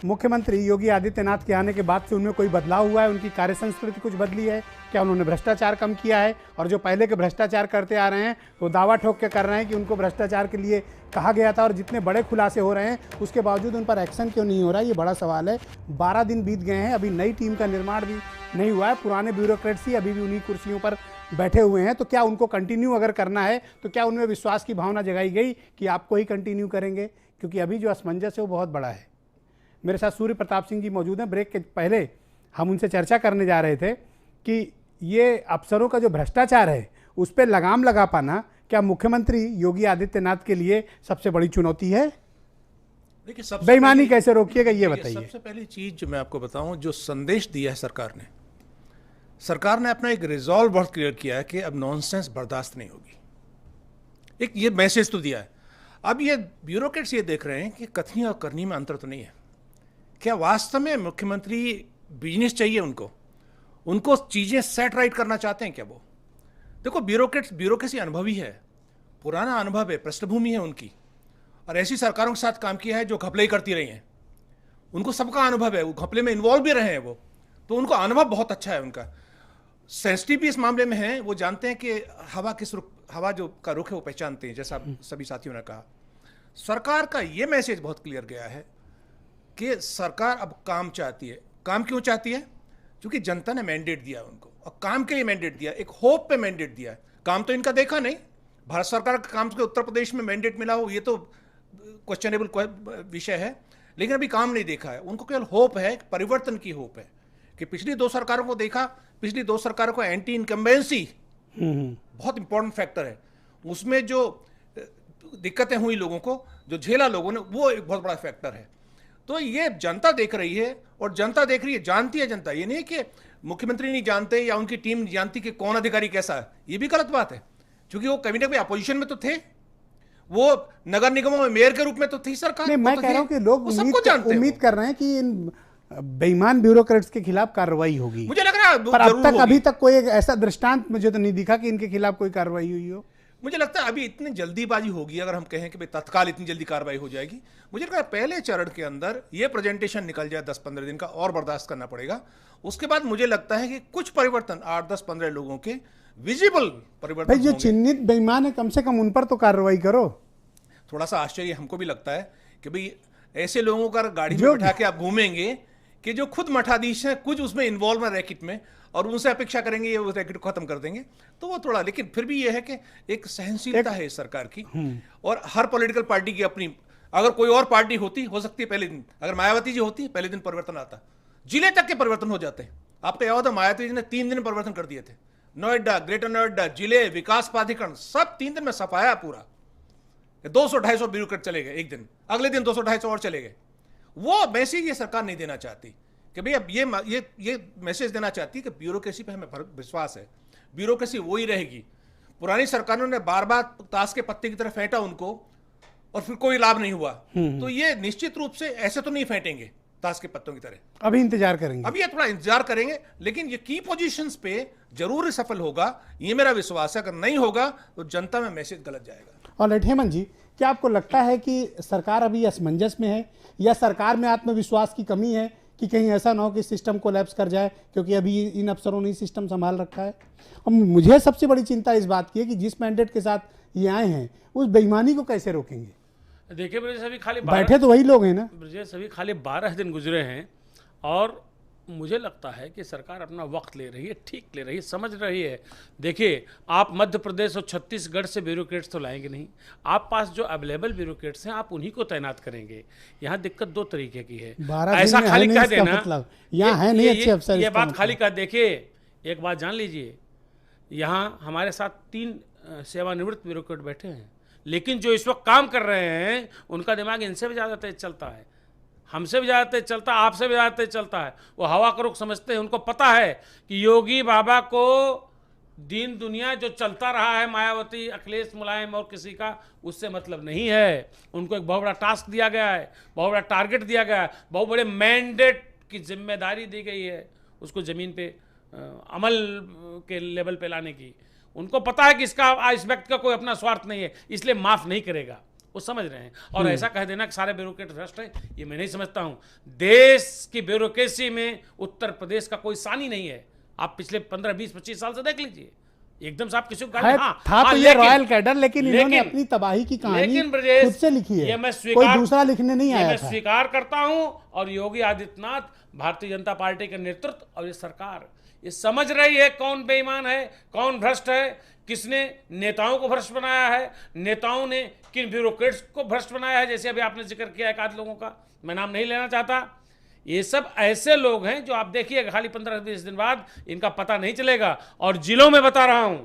मुख्यमंत्री योगी आदित्यनाथ के आने के बाद से उनमें कोई बदलाव हुआ है, उनकी कार्य संस्कृति कुछ बदली है, क्या उन्होंने भ्रष्टाचार कम किया है, और जो पहले के भ्रष्टाचार करते आ रहे हैं वो दावा ठोक के कर रहे हैं कि उनको भ्रष्टाचार के लिए कहा गया था, और जितने बड़े खुलासे हो रहे हैं उसके बावजूद उन पर एक्शन क्यों नहीं हो रहा है, ये बड़ा सवाल है। 12 दिन बीत गए हैं, अभी नई टीम का निर्माण भी नहीं हुआ है, पुराने ब्यूरोक्रेट्स ही अभी भी उन्हीं कुर्सियों पर बैठे हुए हैं। तो क्या उनको कंटिन्यू अगर करना है तो क्या उनमें विश्वास की भावना जगाई गई कि आपको ही कंटिन्यू करेंगे, क्योंकि अभी जो असमंजस है वो बहुत बड़ा है। मेरे साथ सूर्य प्रताप सिंह जी मौजूद हैं। ब्रेक के पहले हम उनसे चर्चा करने जा रहे थे कि ये अफसरों का जो भ्रष्टाचार है उस पर लगाम लगा पाना क्या मुख्यमंत्री योगी आदित्यनाथ के लिए सबसे बड़ी चुनौती है?
देखिए, सबसे
बेईमानी
पहली-
कैसे रोकिएगा ये
देखिए,
बताइए।
सबसे पहली चीज जो मैं आपको बताऊं, जो संदेश दिया है सरकार ने अपना एक रिजॉल्व बहुत क्लियर किया है कि अब नॉनसेंस बर्दाश्त नहीं होगी। एक ये मैसेज तो दिया है। अब ये ब्यूरोक्रेट्स ये देख रहे हैं कि कथनी और करनी में अंतर तो नहीं है। क्या वास्तव में मुख्यमंत्री बिजनेस चाहिए उनको चीजें सेट राइट करना चाहते हैं क्या वो? देखो, ब्यूरोक्रेसी अनुभवी है, पुराना अनुभव है, पृष्ठभूमि है उनकी, और ऐसी सरकारों के साथ काम किया है जो घपले ही करती रही हैं। उनको सबका अनुभव है, वो घपले में इन्वॉल्व भी रहे हैं वो, तो उनको अनुभव बहुत अच्छा है उनका। सेंसिटिव भी इस मामले में है, वो जानते हैं कि हवा जो का रुख है वो पहचानते हैं, जैसा सभी साथियों ने कहा। सरकार का ये मैसेज बहुत क्लियर गया है कि सरकार अब काम चाहती है। काम क्यों चाहती है? क्योंकि जनता ने मैंडेट दिया उनको, और काम के लिए मैंडेट दिया, एक होप पे मैंडेट दिया है। काम तो इनका देखा नहीं, भारत सरकार का काम के उत्तर प्रदेश में मैंडेट मिला हो ये तो क्वेश्चनेबल विषय है, लेकिन अभी काम नहीं देखा है। उनको केवल होप है, परिवर्तन की होप है कि पिछली 2 सरकारों को देखा, पिछली 2 सरकारों को एंटी इनकम्बेंसी बहुत इंपॉर्टेंट फैक्टर है, उसमें जो दिक्कतें हुई लोगों को, जो झेला लोगों ने, वो एक बहुत बड़ा फैक्टर है। तो ये जनता देख रही है, और जनता देख रही है, जानती है जनता। ये नहीं कि मुख्यमंत्री नहीं जानते या उनकी टीम नहीं जानती कि कौन अधिकारी कैसा है, ये भी गलत बात है, क्योंकि वो कभी ना कभी अपोजिशन में तो थे, वो नगर निगमों में मेयर के रूप में तो थी सरकार।
नहीं, मैं
तो
कह रहा हूं कि लोग उम्मीद कर रहे हैं कि इन बेईमान ब्यूरोक्रेट्स के खिलाफ कार्रवाई होगी।
मुझे लग रहा है
पर अब तक अभी तक कोई एक ऐसा दृष्टांत मुझे तो नहीं दिखा कि इनके खिलाफ कोई कार्रवाई हुई हो।
मुझे लगता है अभी इतनी जल्दीबाजी होगी, अगर हम कहें कि भाई तत्काल इतनी जल्दी कार्रवाई हो जाएगी, मुझे लगता है पहले चरण के अंदर ये प्रेजेंटेशन निकल जाए 10-15 दिन का, और बर्दाश्त करना पड़ेगा। उसके बाद मुझे लगता है कि कुछ परिवर्तन 8-10-15 लोगों के विजिबल परिवर्तन
भाई जो
होंगे।
चिन्हित बेईमान है कम से कम उन पर तो कार्रवाई करो।
थोड़ा सा आश्चर्य हमको भी लगता है कि भाई ऐसे लोगों का गाड़ी में
जो-
बैठा के आप घूमेंगे कि जो खुद मठाधीश हैं, कुछ उसमें इन्वॉल्व है रैकेट में, और उनसे अपेक्षा करेंगे ये उस रैकेट को खत्म कर देंगे, तो वो थोड़ा, लेकिन फिर भी ये है कि एक सहनशीलता है इस सरकार की, और हर पॉलिटिकल पार्टी की अपनी, अगर कोई और पार्टी होती हो सकती है पहले दिन, अगर मायावती जी होती पहले दिन परिवर्तन आता, जिले तक के परिवर्तन हो जाते। आपको याद है मायावती जी ने 3 दिन में परिवर्तन कर दिए थे, नोएडा, ग्रेटर नोएडा, जिले, विकास प्राधिकरण, सब 3 दिन में सफाया पूरा। 200-250 ब्यूरोक्रेट चले गए एक दिन, अगले दिन 200-250 और चले गए। वो मैसेज ये सरकार नहीं देना चाहती कि भाई अब ये मैसेज देना चाहती है कि ब्यूरोक्रेसी पे हमें विश्वास है, ब्यूरोक्रेसी वही रहेगी। पुरानी सरकारों ने बार बार ताश के पत्ते की तरह फेंटा उनको, और फिर कोई लाभ नहीं हुआ, तो ये निश्चित रूप से ऐसे तो नहीं फेंटेंगे ताश के पत्तों की तरह।
अभी इंतजार करेंगे।
अब ये थोड़ा इंतजार करेंगे, लेकिन ये की पोजीशंस पे जरूर सफल होगा, ये मेरा विश्वास है। अगर नहीं होगा तो जनता में मैसेज गलत जाएगा।
और हेमंत जी, क्या आपको लगता है कि सरकार अभी असमंजस में है, या सरकार में आत्मविश्वास की कमी है कि कहीं ऐसा ना हो कि सिस्टम कोलैप्स कर जाए, क्योंकि अभी इन अफसरों ने सिस्टम संभाल रखा है? और मुझे सबसे बड़ी चिंता इस बात की है कि जिस मैंडेट के साथ ये आए हैं उस बेईमानी को कैसे रोकेंगे?
देखिए ब्रजेश, अभी खाली
बैठे तो वही लोग हैं ना।
ब्रजेश, अभी खाली 12 दिन गुजरे हैं, और मुझे लगता है कि सरकार अपना वक्त ले रही है, ठीक ले रही है, समझ रही है। देखिए, आप मध्य प्रदेश और छत्तीसगढ़ से ब्यूरोक्रेट्स तो लाएंगे नहीं, आप पास जो अवेलेबल ब्यूरोक्रेट्स हैं आप उन्हीं को तैनात करेंगे। यहाँ दिक्कत 2 तरीके की है।
12
ऐसा
दिन में
खाली
है
कह
नहीं इसका
देना,
मतलब, यहाँ है नहीं अच्छे अफसर,
ये
इसका
बात
मतलब।
खाली कह, देखिए एक बात जान लीजिए, यहाँ हमारे साथ 3 सेवानिवृत्त ब्यूरोक्रेट बैठे हैं, लेकिन जो इस वक्त काम कर रहे हैं उनका दिमाग इनसे भी ज़्यादा तेज चलता है, हमसे भी ज़्यादा तेज चलता है, आपसे भी ज़्यादा तेज चलता है। वो हवा का रुख समझते हैं, उनको पता है कि योगी बाबा को दीन दुनिया जो चलता रहा है, मायावती, अखिलेश, मुलायम और किसी का, उससे मतलब नहीं है। उनको एक बहुत बड़ा टास्क दिया गया है, बहुत बड़ा टारगेट दिया गया है, बहुत बड़े मैंडेट की जिम्मेदारी दी गई है उसको ज़मीन पे अमल के लेवल पे लाने की। उनको पता है कि इसका, इस व्यक्ति का कोई अपना स्वार्थ नहीं है, इसलिए माफ़ नहीं करेगा, वो समझ रहे हैं। और ऐसा कह देना कि सारे ब्यूरोक्रेट भ्रष्ट हैं, ये मैं नहीं समझता हूँ। देश की ब्यूरोक्रेसी में उत्तर प्रदेश का कोई सानी नहीं है। आप पिछले 15, 20, 25 साल से देख लीजिए, एकदम से आप किसी को
था तो ये रॉयल कैडर, लेकिन इन्होंने अपनी तबाही की कहानी खुद से लिखी है,
ये मैं
कोई दूसरा लिखने नहीं आया
मैं
था।
स्वीकार करता हूं। और योगी आदित्यनाथ, भारतीय जनता पार्टी के नेतृत्व और ये सरकार ये समझ रही है कौन बेईमान है, कौन भ्रष्ट है, किसने नेताओं को भ्रष्ट बनाया है, नेताओं ने किन ब्यूरोक्रेट्स को भ्रष्ट बनाया है। जैसे अभी आपने जिक्र किया एक आध लोगों का, मैं नाम नहीं लेना चाहता। ये सब ऐसे लोग हैं जो आप देखिएगा खाली 15-20 दिन बाद इनका पता नहीं चलेगा। और जिलों में बता रहा हूं,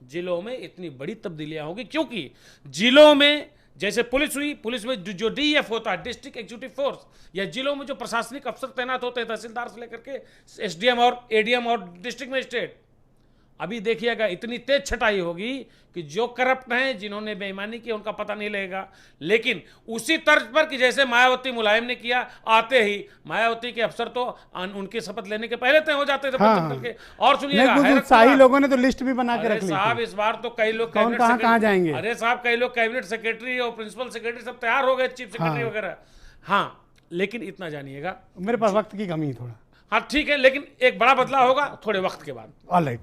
जिलों में इतनी बड़ी तब्दीलियां होगी, क्योंकि जिलों में जैसे पुलिस हुई, पुलिस में जो डीएफ होता है, डिस्ट्रिक्ट एग्जीक्यूटिव फोर्स, या जिलों में जो प्रशासनिक अफसर तैनात होते हैं, तहसीलदार से लेकर के एसडीएम और एडीएम और डिस्ट्रिक्ट मजिस्ट्रेट, अभी देखिएगा इतनी तेज छटाई होगी कि जो करप्ट हैं, जिन्होंने बेईमानी की, उनका पता नहीं लगेगा। लेकिन उसी तर्ज पर कि जैसे मायावती मुलायम ने किया, आते ही मायावती के अफसर तो उनके शपथ लेने के पहले तय हो जाते थे।
हाँ।
के। और सुनिएगा,
कुछ उत्साही लोगों ने तो लिस्ट भी बना के रख ली
साहब,
थी।
इस बार तो कई लोग
कौन कहाँ जाएंगे?
अरे साहब, कई लोग कैबिनेट सेक्रेटरी और प्रिंसिपल सेक्रेटरी सब तैयार हो गए, चीफ सेक्रेटरी वगैरह। हाँ, लेकिन इतना जानिएगा,
मेरे पास वक्त की कमी है थोड़ा।
हाँ ठीक है, लेकिन एक बड़ा बदलाव होगा थोड़े वक्त के बाद।
ऑलराइट,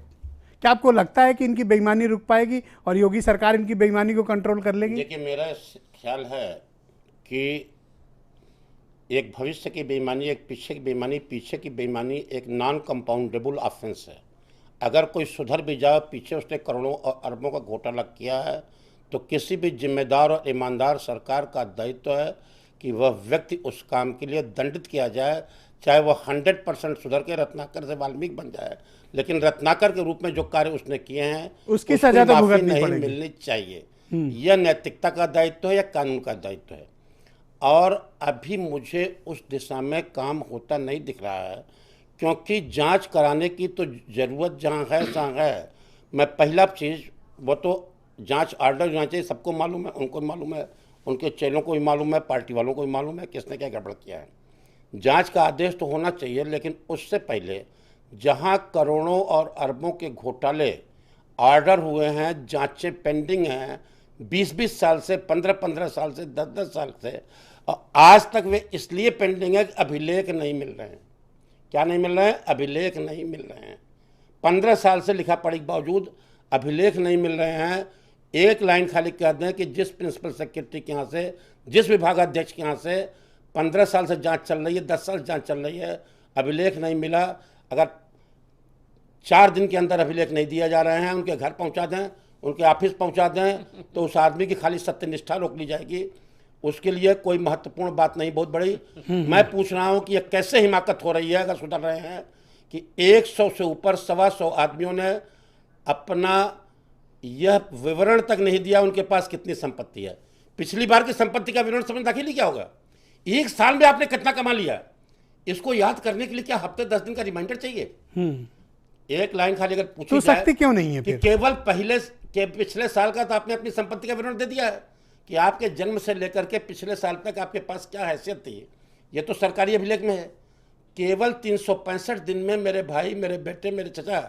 क्या आपको लगता है कि इनकी बेईमानी रुक पाएगी और योगी सरकार इनकी बेईमानी को कंट्रोल कर लेगी?
देखिए, मेरा ख्याल है कि एक भविष्य की बेईमानी, एक पीछे की बेईमानी, पीछे की बेईमानी एक नॉन कंपाउंडेबल ऑफेंस है। अगर कोई सुधर भी जाए, पीछे उसने करोड़ों और अरबों का घोटाला किया है, तो किसी भी जिम्मेदार और ईमानदार सरकार का दायित्व है कि वह व्यक्ति उस काम के लिए दंडित किया जाए, चाहे वह 100% सुधर के रत्नाकर से वाल्मीकि बन जाए, लेकिन रत्नाकर के रूप में जो कार्य उसने किए हैं
उसकी सजा तो भुगतनी
नहीं
पड़ेगी।
मिलनी चाहिए। यह नैतिकता का दायित्व है या कानून का दायित्व है? और अभी मुझे उस दिशा में काम होता नहीं दिख रहा है, क्योंकि जांच कराने की तो ज़रूरत जहाँ है। मैं पहला चीज़, वो तो जांच ऑर्डर जाना चाहिए, सबको मालूम है, उनको मालूम है, उनके चेलों को भी मालूम है, पार्टी वालों को भी मालूम है किसने क्या गड़बड़ किया है। जांच का आदेश तो होना चाहिए, लेकिन उससे पहले जहां करोड़ों और अरबों के घोटाले ऑर्डर हुए हैं, जांचें पेंडिंग हैं 20-20 साल से, 15-15 साल से, 10-10 साल से, और आज तक वे इसलिए पेंडिंग है कि अभिलेख नहीं मिल रहे हैं। क्या नहीं मिल रहे हैं? अभिलेख नहीं मिल रहे हैं। 15 साल से लिखा पढ़ी के बावजूद अभिलेख नहीं मिल रहे हैं। एक लाइन खाली कह दें कि जिस प्रिंसिपल सेक्रेटरी के यहाँ से, जिस विभागाध्यक्ष के यहाँ से 15 साल से जांच चल रही है, 10 साल जांच चल रही है, अभिलेख नहीं मिला। अगर 4 दिन के अंदर अभिलेख नहीं दिया जा रहे हैं, उनके घर पहुंचा दें, उनके ऑफिस पहुंचा दें, तो उस आदमी की खाली सत्यनिष्ठा रोक ली जाएगी। उसके लिए कोई महत्वपूर्ण बात नहीं बहुत बड़ी। मैं पूछ रहा हूं कि यह कैसे हिमाकत हो रही है, अगर सुधर रहे हैं, कि 100 से ऊपर 125 आदमियों ने अपना यह विवरण तक नहीं दिया उनके पास कितनी संपत्ति है। पिछली बार की संपत्ति का विवरण समझ दाखिल ही क्या होगा? एक साल में आपने कितना कमा लिया, इसको याद करने के लिए क्या हफ्ते 10 दिन का रिमाइंडर चाहिए? एक लाइन खाली अगर पूछी
तो
जाए
सख्ती क्यों नहीं है
कि
फिर?
केवल पिछले साल का तो आपने अपनी संपत्ति का विवरण दे दिया है कि आपके जन्म से लेकर के पिछले साल तक आपके पास क्या हैसियत थी, ये तो सरकारी अभिलेख में है। केवल 365 दिन में मेरे भाई, मेरे बेटे, मेरे चचा,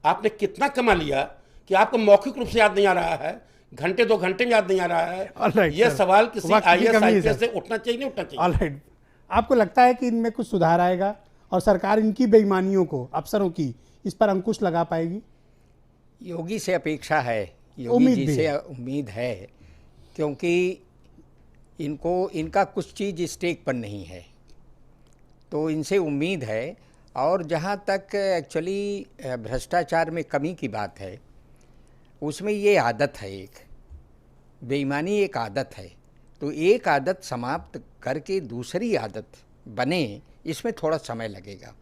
आपने कितना कमा लिया कि आपको मौखिक रूप से याद नहीं आ रहा है, घंटे 2 घंटे में याद नहीं आ रहा है।
Alright,
ये
sir.
सवाल किसी
वक्त की कमी है,
IAS
sir.
से उठना चाहिए, नहीं उठना चाहिए?
ऑलराइट, आपको लगता है कि इनमें कुछ सुधार आएगा और सरकार इनकी बेईमानियों को, अफसरों की, इस पर अंकुश लगा पाएगी?
योगी से अपेक्षा है, योगी
उम्मीद
जी
भी
से
है।
उम्मीद है, क्योंकि इनका कुछ चीज़ स्टेक पर नहीं है, तो इनसे उम्मीद है। और जहाँ तक एक्चुअली भ्रष्टाचार में कमी की बात है, उसमें ये आदत है, एक बेईमानी एक आदत है, तो एक आदत समाप्त करके दूसरी आदत बने, इसमें थोड़ा समय लगेगा।